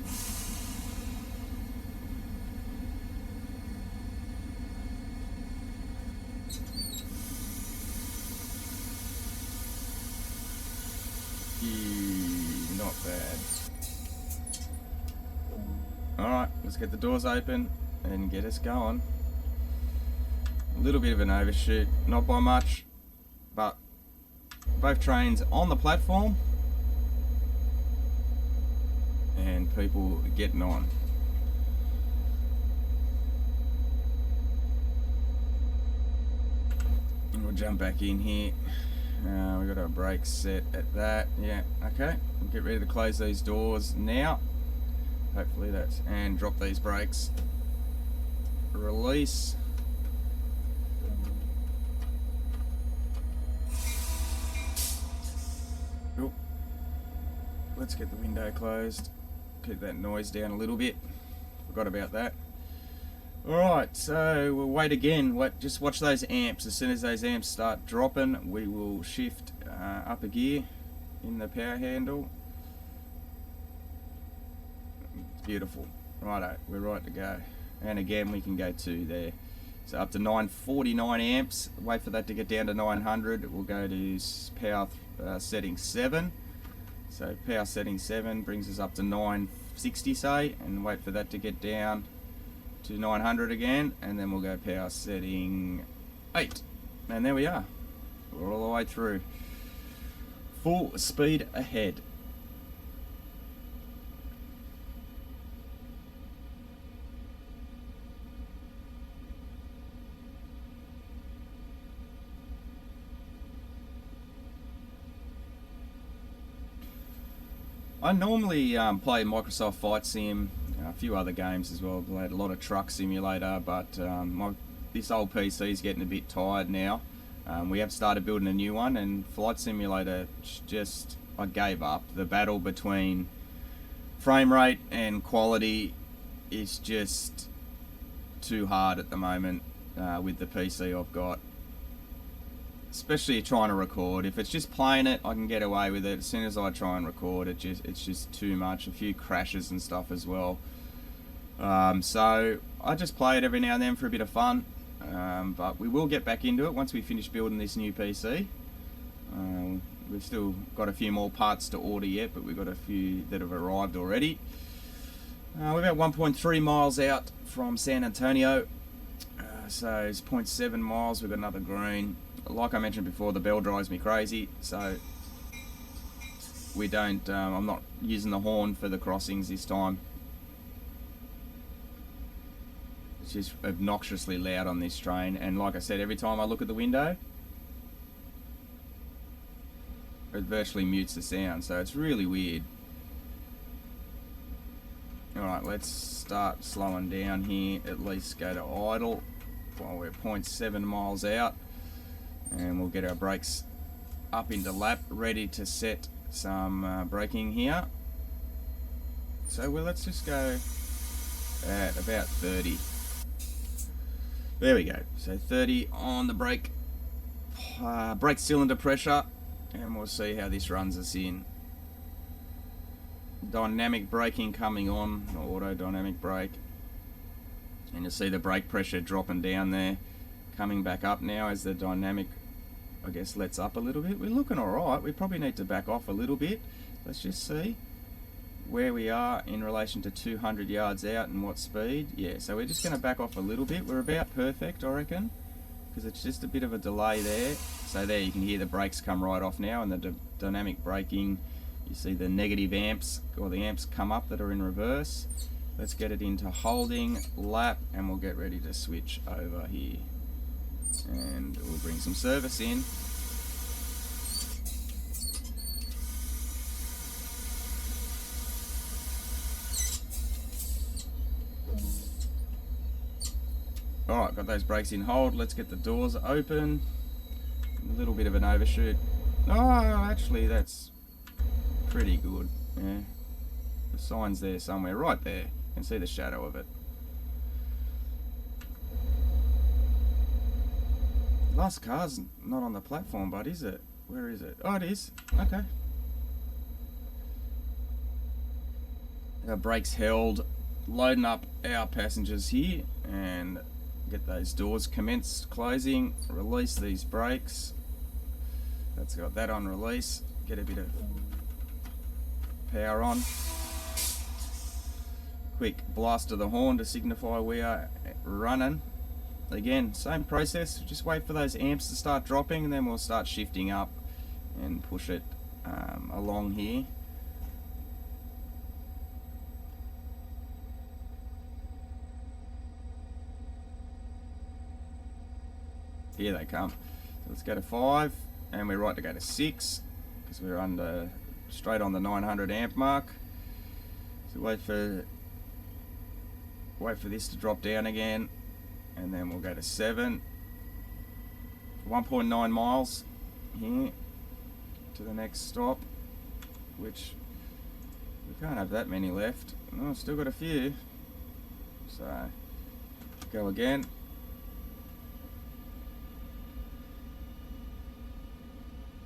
Not bad. Alright, let's get the doors open and get us going. A little bit of an overshoot, not by much, but both trains on the platform and people getting on. And we'll jump back in here. We've got our brakes set at that. Yeah, okay. We'll get ready to close these doors now. Hopefully that's, and drop these brakes. Release. Oh. Let's get the window closed. Keep that noise down a little bit. Forgot about that. Alright, so we'll wait again. Just watch those amps. As soon as those amps start dropping, we will shift up a gear in the power handle. Beautiful. Righto, we're right to go. And again, we can go to there. So up to 949 amps. Wait for that to get down to 900. We'll go to power setting 7. So power setting 7 brings us up to 960, say, and wait for that to get down to 900 again, and then we'll go power setting 8. And there we are. We're all the way through. Full speed ahead. I normally play Microsoft Flight Sim, a few other games as well. Played a lot of Truck Simulator, but this old PC is getting a bit tired now. We have started building a new one, and Flight Simulator just, I gave up. The battle between frame rate and quality is just too hard at the moment with the PC I've got. Especially trying to record. If it's just playing it, I can get away with it. As soon as I try and record, it's just too much. A few crashes and stuff as well. So I just play it every now and then for a bit of fun. But we will get back into it once we finish building this new PC. We've still got a few more parts to order yet, but we've got a few that have arrived already. We're about 1.3 miles out from San Antonio. So it's 0.7 miles. We've got another green. Like I mentioned before, the bell drives me crazy, so we don't, I'm not using the horn for the crossings this time. It's just obnoxiously loud on this train, and like I said, every time I look at the window, it virtually mutes the sound, so it's really weird. Alright, let's start slowing down here, at least go to idle while we're 0.7 miles out. And we'll get our brakes up into lap, ready to set some braking here. So let's just go at about 30. There we go. So 30 on the brake cylinder pressure, and we'll see how this runs us in. Dynamic braking coming on, auto dynamic brake, and you'll see the brake pressure dropping down there. coming back up now as the dynamic, I guess, lets up a little bit. We're looking alright. We probably need to back off a little bit. Let's just see where we are in relation to 200 yards out and what speed. Yeah, so we're just going to back off a little bit. We're about perfect, I reckon, because it's just a bit of a delay there. So there you can hear the brakes come right off now, and the dynamic braking, you see the negative amps, or the amps come up that are in reverse. Let's get it into holding, lap, and we'll get ready to switch over here. And we'll bring some service in. Alright, got those brakes in hold. Let's get the doors open. A little bit of an overshoot. Oh, actually that's pretty good. Yeah, the sign's there somewhere, right there. You can see the shadow of it. Last car's not on the platform, but is it? Where is it? Oh, it is. Okay. Our brakes held. Loading up our passengers here and get those doors commenced closing. Release these brakes. That's got that on release. Get a bit of power on. Quick blast of the horn to signify we are running. Again, same process. Just wait for those amps to start dropping, and then we'll start shifting up and push it along here. Here they come. So let's go to 5, and we're right to go to 6 because we're under straight on the 900 amp mark. So wait for this to drop down again, and then we'll go to 7. 1.9 miles here to the next stop, which we can't have that many left. Oh, still got a few. So go again.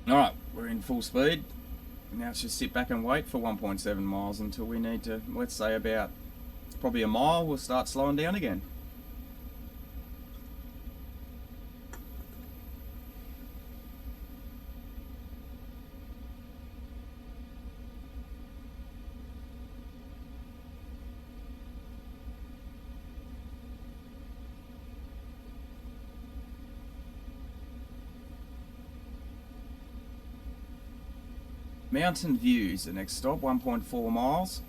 Alright, we're in full speed. Now let's just sit back and wait for 1.7 miles until we need to, let's say about probably a mile, we'll start slowing down again. Mountain Views, the next stop, 1.4 miles.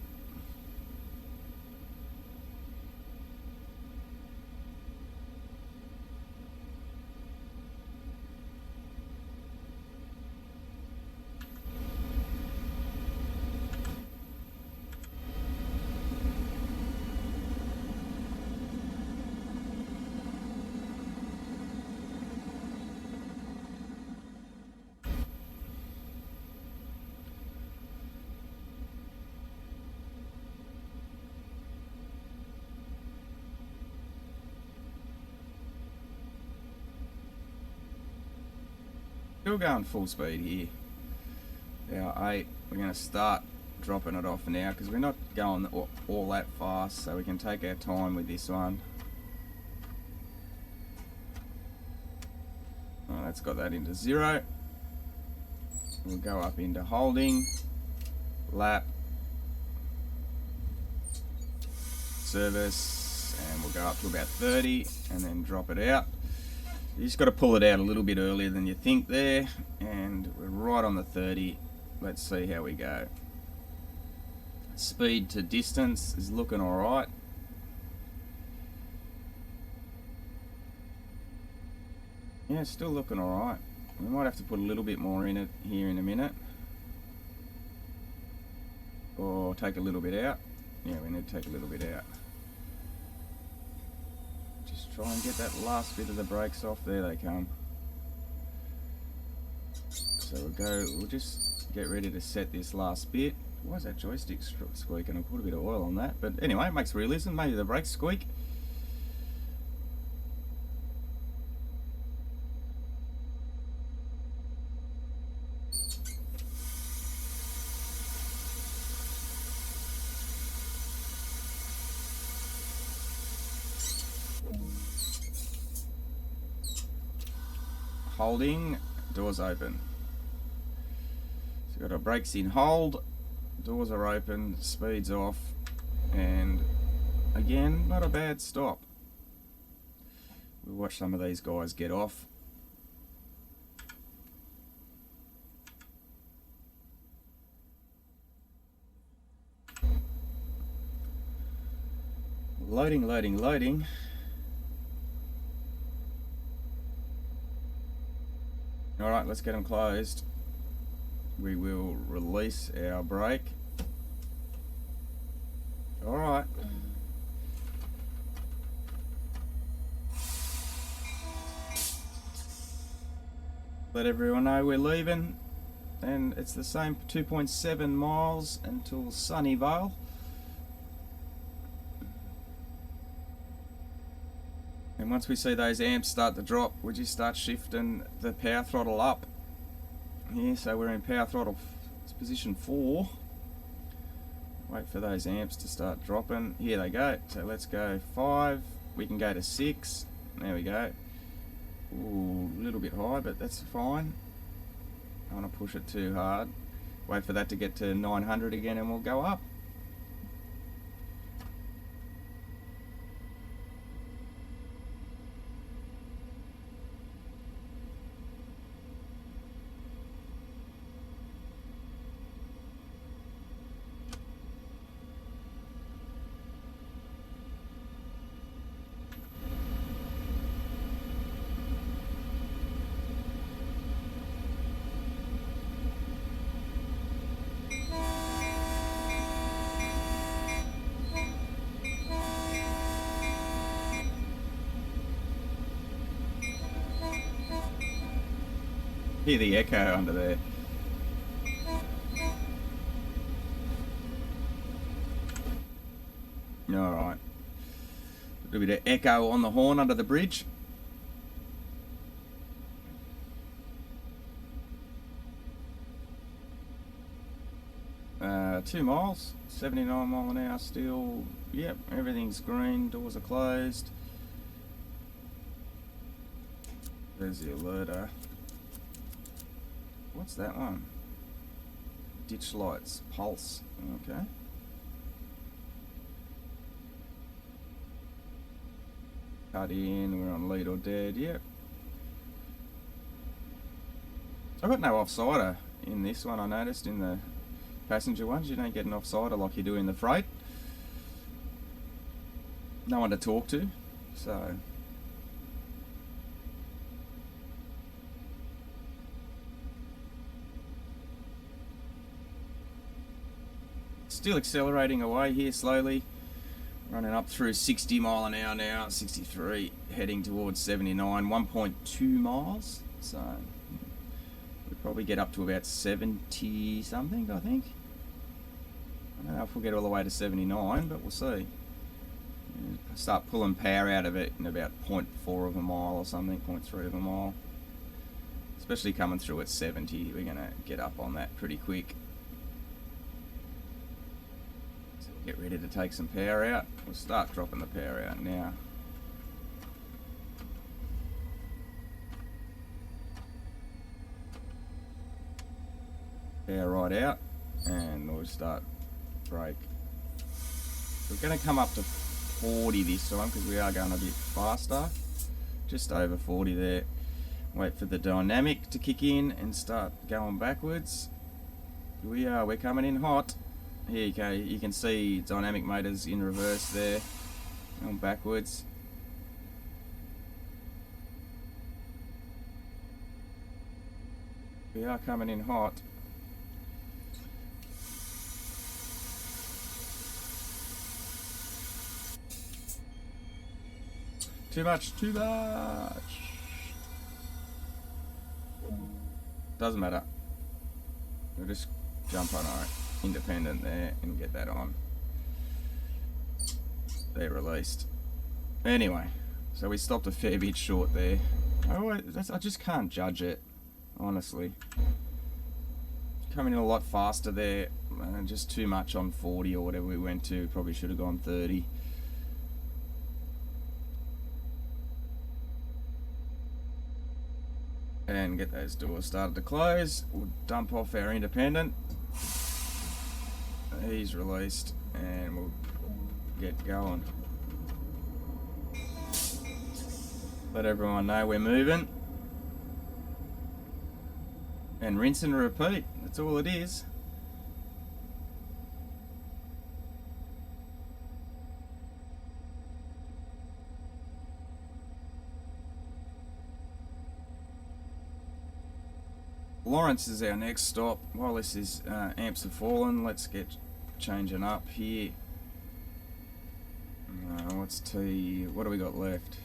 Still going full speed here. Our 8, we're going to start dropping it off now because we're not going all that fast, so we can take our time with this one. Oh, that's got that into 0. We'll go up into holding, lap, service, and we'll go up to about 30 and then drop it out. You just got to pull it out a little bit earlier than you think there, and we're right on the 30. Let's see how we go. Speed to distance is looking alright. Yeah, it's still looking alright. We might have to put a little bit more in it here in a minute, or take a little bit out. Yeah, we need to take a little bit out. Try and get that last bit of the brakes off. There they come. So we'll just get ready to set this last bit. Why is that joystick squeaking? I'll put a bit of oil on that. But anyway, it makes realism. Maybe the brakes squeak. holding, doors open. So got our brakes in hold, doors are open, speed's off, and again, not a bad stop. We'll watch some of these guys get off. Loading, loading, loading. Alright, let's get them closed. We will release our brake. Alright. Let everyone know we're leaving, and it's the same 2.7 miles until Sunnyvale. And once we see those amps start to drop, we just start shifting the power throttle up. Here, so we're in power throttle position 4. Wait for those amps to start dropping. Here they go. So let's go 5. We can go to 6. There we go. Ooh, a little bit high, but that's fine. I don't want to push it too hard. Wait for that to get to 900 again and we'll go up. Hear the echo under there. Alright. A little bit of echo on the horn under the bridge. Uh, 2 miles, 79 mile an hour still. Yep, everything's green, doors are closed. There's the alerter. What's that one? Ditch lights, pulse, okay. Cut in, we're on lead or dead, yep. I've got no offsider in this one, I noticed. In the passenger ones, you don't get an offsider like you do in the freight. No one to talk to, so. Still accelerating away here slowly, running up through 60 mile an hour now, 63, heading towards 79, 1.2 miles, so we'll probably get up to about 70 something, I think. I don't know if we'll get all the way to 79, but we'll see. Start pulling power out of it in about 0.4 of a mile or something, 0.3 of a mile. Especially coming through at 70, we're going to get up on that pretty quick. Get ready to take some power out. We'll start dropping the power out now. Power right out, and we'll start brake. We're going to come up to 40 this time because we are going a bit faster. Just over 40 there. Wait for the dynamic to kick in and start going backwards. We're coming in hot. Here you go, you can see dynamic motors in reverse there, going backwards. We are coming in hot. Too much, too much. Doesn't matter. We'll just jump on our independent there and get that on. They're released. Anyway, so we stopped a fair bit short there. I just can't judge it, honestly. Coming in a lot faster there, and just too much on 40 or whatever we went to. Probably should have gone 30. and get those doors started to close. We'll dump off our independent. He's released and we'll get going. Let everyone know we're moving. And rinse and repeat. That's all it is. Lawrence is our next stop. While this is amps have fallen, let's get changing up here. What's T? What do we got left?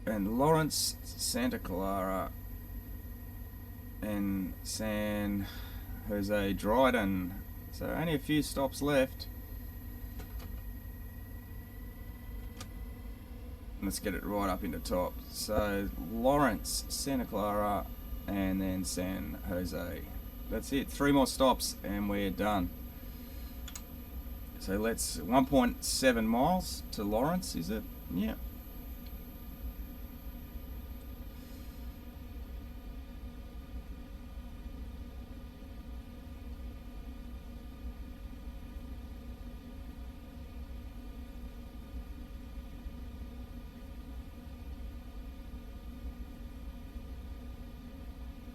And Lawrence, Santa Clara, and San Jose Diridion. So only a few stops left. Let's get it right up into top. So Lawrence, Santa Clara, and then San Jose. That's it. 3 more stops and we're done. So let's 1.7 miles to Lawrence, is it? Yeah.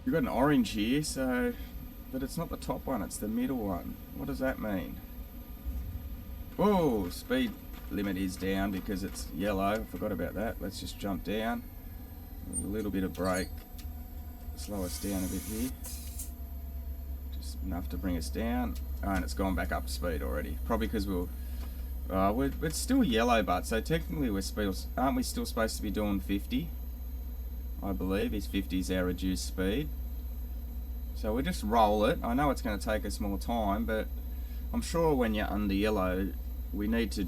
You've got an orange here, so, but it's not the top one, it's the middle one. What does that mean? Whoa, speed limit is down because it's yellow. I forgot about that. Let's just jump down. A little bit of brake. Slow us down a bit here. Just enough to bring us down. Oh, and it's gone back up speed already. Probably because it's still yellow, but so technically aren't we still supposed to be doing 50? I believe is 50 is our reduced speed. So we just roll it. I know it's going to take us more time, but I'm sure when you're under yellow, we need to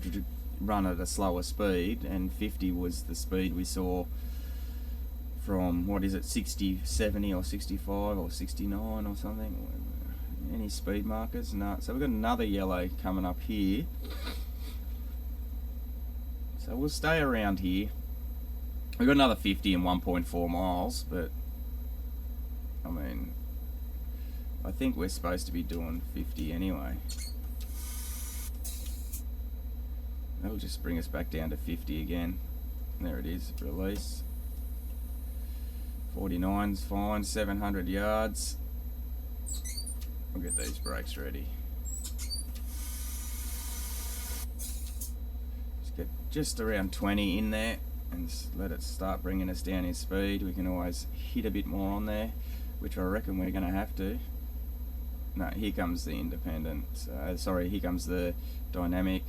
run at a slower speed, and 50 was the speed we saw from, what is it, 60, 70 or 65 or 69 or something. Any speed markers? No. So we've got another yellow coming up here. So we'll stay around here. We've got another 50 and 1.4 miles, but I mean, I think we're supposed to be doing 50 anyway. That'll just bring us back down to 50 again. There it is, release. 49's fine, 700 yards. We'll get these brakes ready. Just get just around 20 in there and let it start bringing us down in speed. We can always hit a bit more on there, which I reckon we're going to have to. No, here comes the independent. Sorry, here comes the dynamic.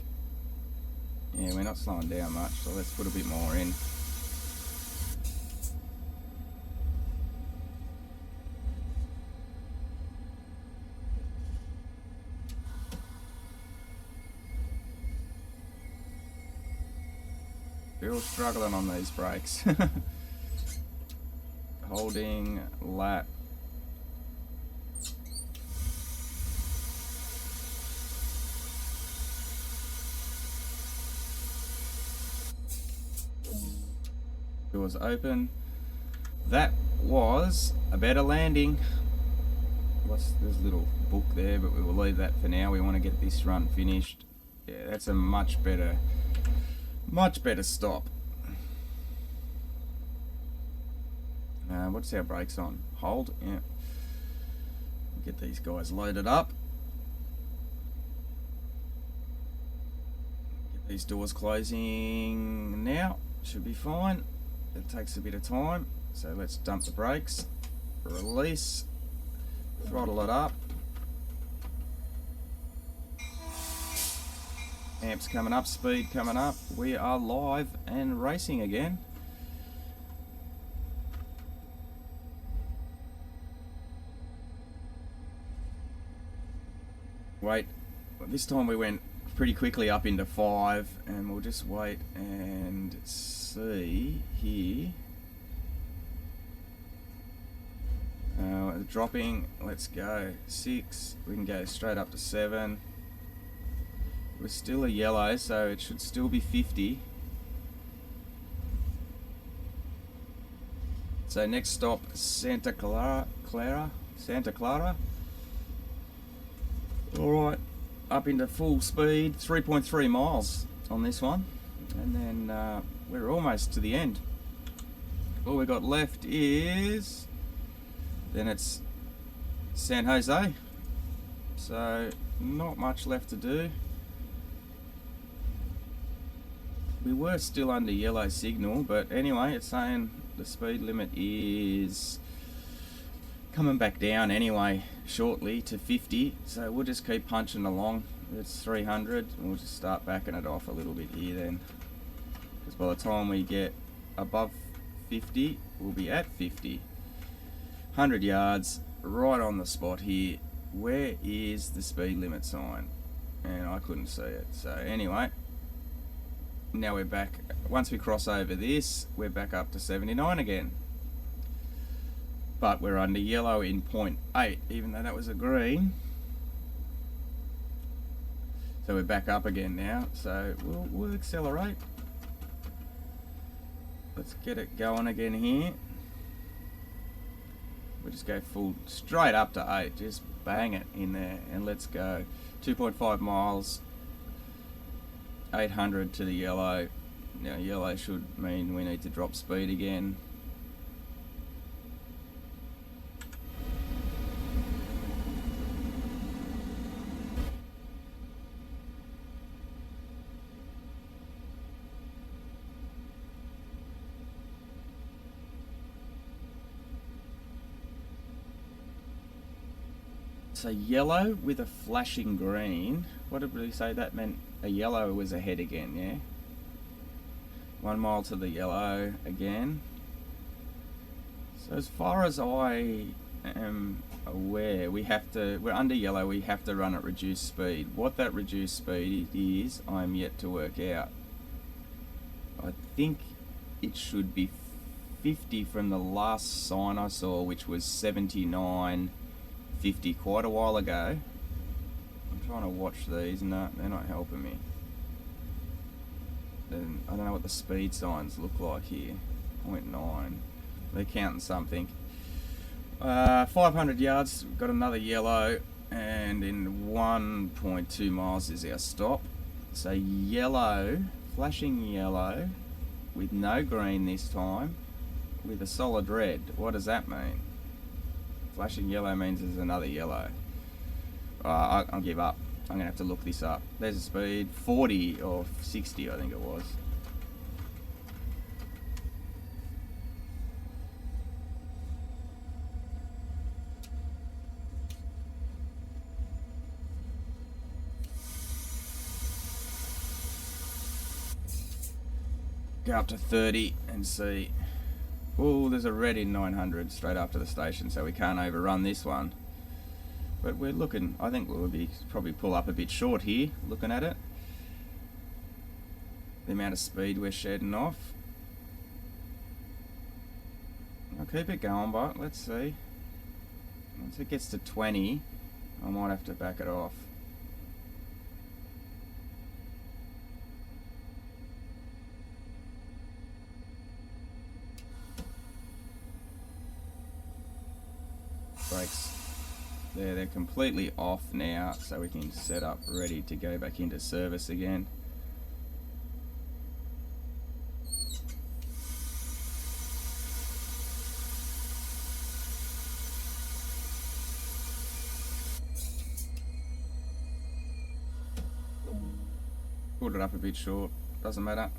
Yeah, we're not slowing down much, so let's put a bit more in. Still struggling on these brakes. Holding lap. Doors open. That was a better landing. There's a little book there, but we will leave that for now. We want to get this run finished. Yeah, that's a much better stop. What's our brakes on? Hold. Yeah. Get these guys loaded up. Get these doors closing now. Should be fine. It takes a bit of time, so let's dump the brakes, release, throttle it up. Amps coming up, speed coming up. We are live and racing again. Wait, this time we went pretty quickly up into 5, and we'll just wait and see here. Dropping, let's go 6, we can go straight up to 7. We're still a yellow, so it should still be 50. So next stop, Santa Clara. Alright, up into full speed, 3.3 miles on this one. And then we're almost to the end. All we got left is, then it's San Jose. So not much left to do. We were still under yellow signal, but anyway, it's saying the speed limit is coming back down anyway shortly to 50, so we'll just keep punching along. It's 300, and we'll just start backing it off a little bit here then, because by the time we get above 50 we'll be at 50. 100 yards right on the spot here. Where is the speed limit sign? And I couldn't see it. So anyway, now we're back. Once we cross over this, we're back up to 79 again. But we're under yellow in 0.8, even though that was a green. So we're back up again now. So we'll accelerate. Let's get it going again here. We'll just go full straight up to 8. Just bang it in there and let's go. 2.5 miles. 800 to the yellow. Now yellow should mean we need to drop speed again. So yellow with a flashing green. What did we say that meant? A yellow was ahead again, yeah? 1 mile to the yellow again. So as far as I am aware, we're under yellow, we have to run at reduced speed. What that reduced speed is, I'm yet to work out. I think it should be 50 from the last sign I saw, which was 79.50 quite a while ago. I'm trying to watch these. No, they're not helping me. Then I don't know what the speed signs look like here. 0.9. They're counting something. 500 yards, got another yellow, and in 1.2 miles is our stop. So yellow, flashing yellow, with no green this time, with a solid red. What does that mean? Flashing yellow means there's another yellow. I'll give up. I'm going to have to look this up. There's a speed, 40 or 60 I think it was. Go up to 30 and see. Oh, there's a red in 900 straight after the station, so we can't overrun this one. But we're looking, I think we'll be probably pull up a bit short here, looking at it. The amount of speed we're shedding off. I'll keep it going, but let's see. Once it gets to 20, I might have to back it off. Brakes. They're completely off now, so we can set up ready to go back into service again. Pulled it up a bit short, doesn't matter.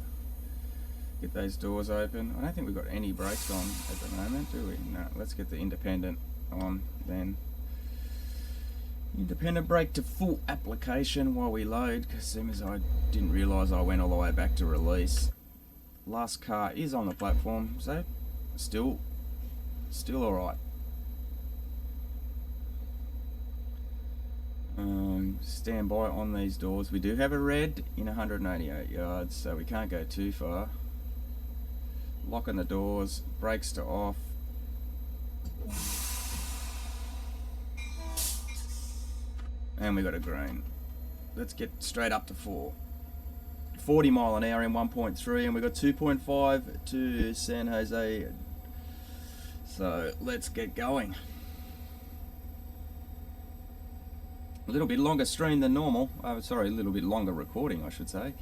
Get those doors open. I don't think we've got any brakes on at the moment, do we? No, let's get the independent on then. Independent brake to full application while we load, because as soon as I didn't realise I went all the way back to release. Last car is on the platform, so still alright. Stand by on these doors. We do have a red in 188 yards, so we can't go too far. Locking the doors, brakes to off. And we got a green. Let's get straight up to 4. 40 mile an hour in 1.3, and we got 2.5 to San Jose So let's get going. A little bit longer stream than normal. Sorry, a little bit longer recording, I should say,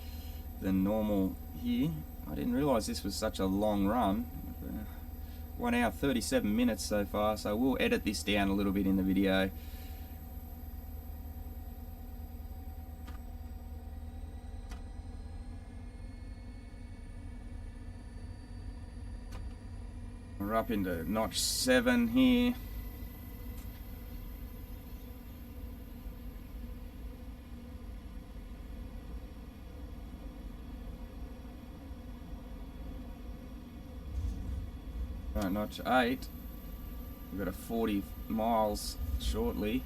than normal here. I didn't realise this was such a long run. 1 hour 37 minutes so far, so we'll edit this down a little bit in the video. We're up into notch 7 here. Notch 8. We've got a 40 miles shortly.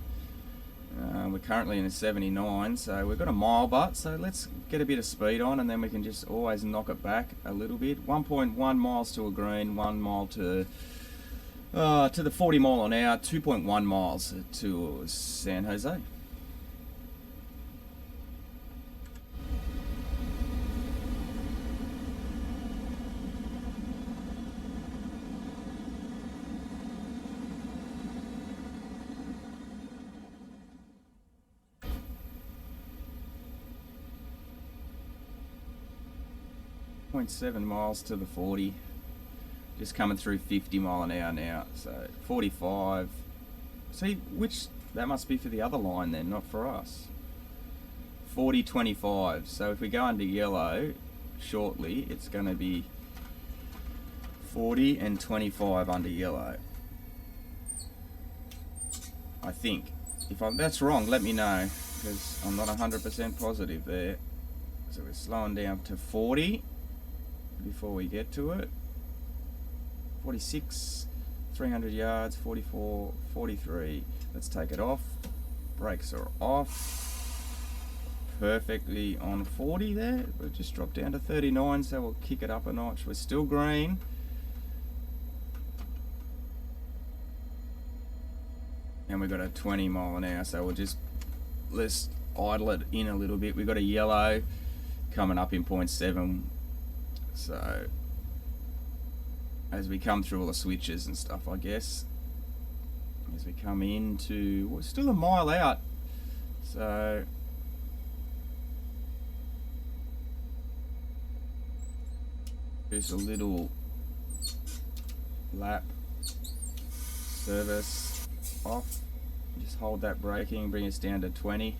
We're currently in a 79, so we've got a mile butt, so let's get a bit of speed on and then we can just always knock it back a little bit. 1.1 miles to a green, 1 mile to the 40 mile an hour, 2.1 miles to San Jose. .7 miles to the 40, just coming through 50 mile an hour now, so 45. See, that must be for the other line then, not for us. 40-25, so if we go under yellow shortly, it's going to be 40 and 25 under yellow, I think. If that's wrong, let me know, because I'm not 100% positive there. So we're slowing down to 40 before we get to it. 46, 300 yards, 44, 43. Let's take it off. Brakes are off. Perfectly on 40 there. We'll just drop down to 39, so we'll kick it up a notch. We're still green. And we've got a 20 mile an hour, so let's idle it in a little bit. We've got a yellow coming up in 0.7. So as we come through all the switches and stuff, I guess, as we come into, we're still a mile out, so just a little lap service off. Just hold that braking, bring us down to 20.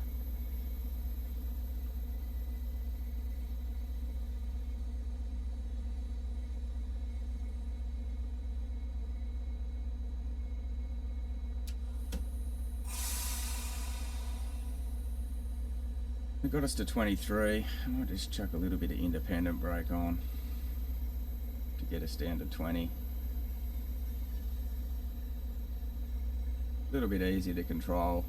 It got us to 23. I might just chuck a little bit of independent brake on to get us down to 20. A little bit easier to control.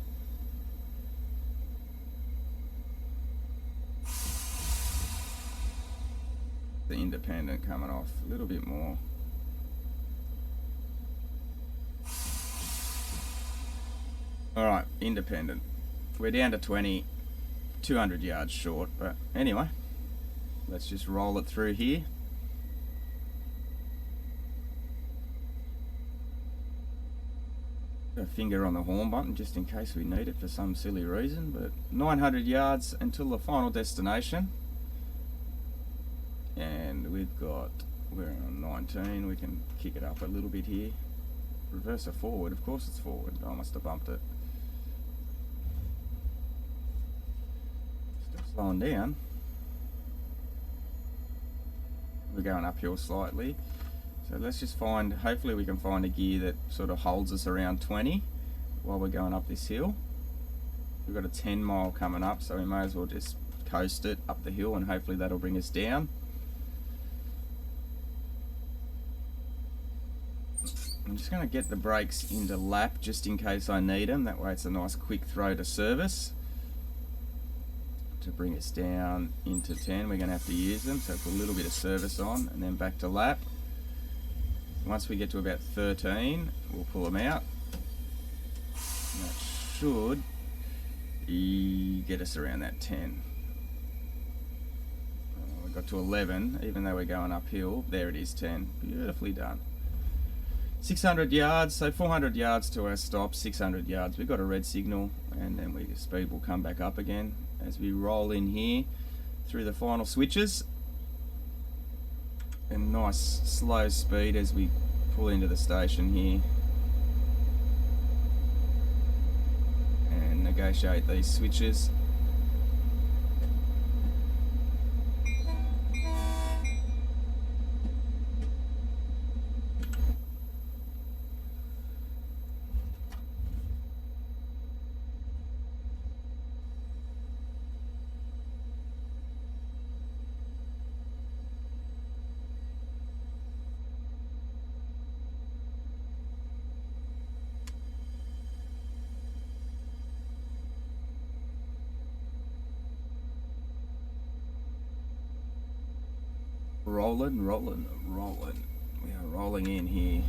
The independent coming off a little bit more. Alright, independent. We're down to 20. 200 yards short, but anyway, let's just roll it through here. Got a finger on the horn button just in case we need it for some silly reason, but 900 yards until the final destination. And we're on 19, we can kick it up a little bit here. Reverse it forward, of course it's forward. I must have bumped it. Slowing down. We're going uphill slightly, so let's just hopefully we can find a gear that sort of holds us around 20 while we're going up this hill. We've got a 10 mile coming up, so we may as well just coast it up the hill and hopefully that'll bring us down. I'm just going to get the brakes into lap just in case I need them, that way it's a nice quick throw to service. To bring us down into 10, we're going to have to use them, so put a little bit of service on and then back to lap. Once we get to about 13, we'll pull them out. And that should get us around that 10. We got to 11, even though we're going uphill. There it is, 10. Beautifully done. 600 yards, so 400 yards to our stop, 600 yards. We've got a red signal, and then speed will come back up again as we roll in here through the final switches. And nice slow speed as we pull into the station here. And negotiate these switches. Rolling. We are rolling in here.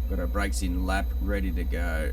Got our brakes in lap, ready to go.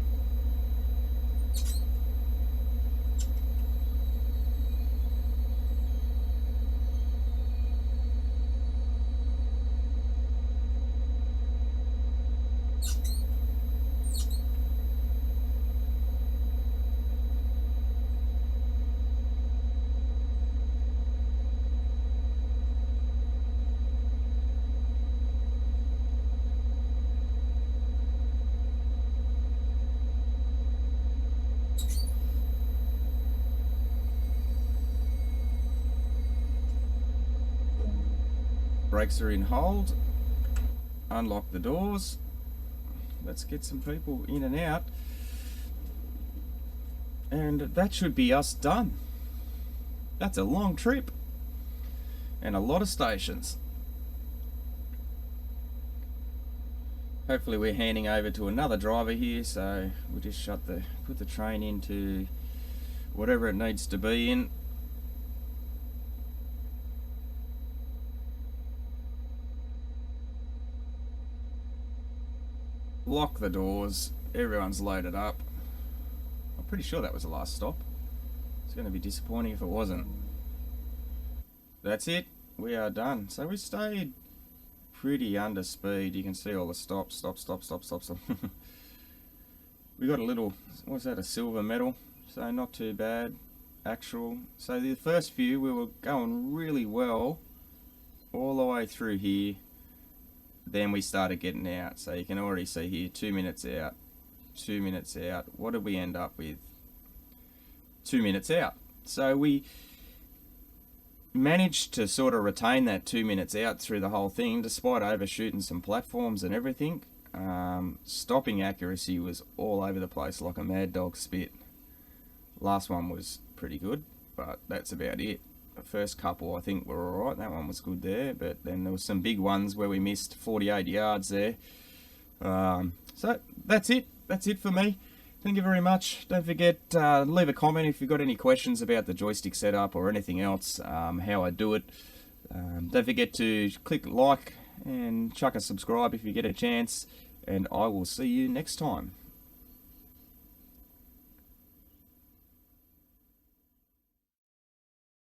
Brakes are in hold. Unlock the doors. Let's get some people in and out. And that should be us done. That's a long trip. And a lot of stations. Hopefully we're handing over to another driver here, so we'll just put the train into whatever it needs to be in. Lock the doors, everyone's loaded up. I'm pretty sure that was the last stop. It's going to be disappointing if it wasn't. That's it, we are done. So we stayed pretty under speed. You can see all the stops. We got a little, what's that, a silver medal, so not too bad. Actual, so the first few we were going really well all the way through here. Then we started getting out, so you can already see here 2 minutes out, 2 minutes out. What did we end up with? 2 minutes out. So we managed to sort of retain that 2 minutes out through the whole thing, despite overshooting some platforms and everything. Stopping accuracy was all over the place like a mad dog spit. Last one was pretty good, but that's about it. The first couple I think were alright, that one was good there, but then there was some big ones where we missed 48 yards there. So that's it for me. Thank you very much. Don't forget, leave a comment if you've got any questions about the joystick setup or anything else, how I do it. Don't forget to click like and chuck a subscribe if you get a chance, and I will see you next time.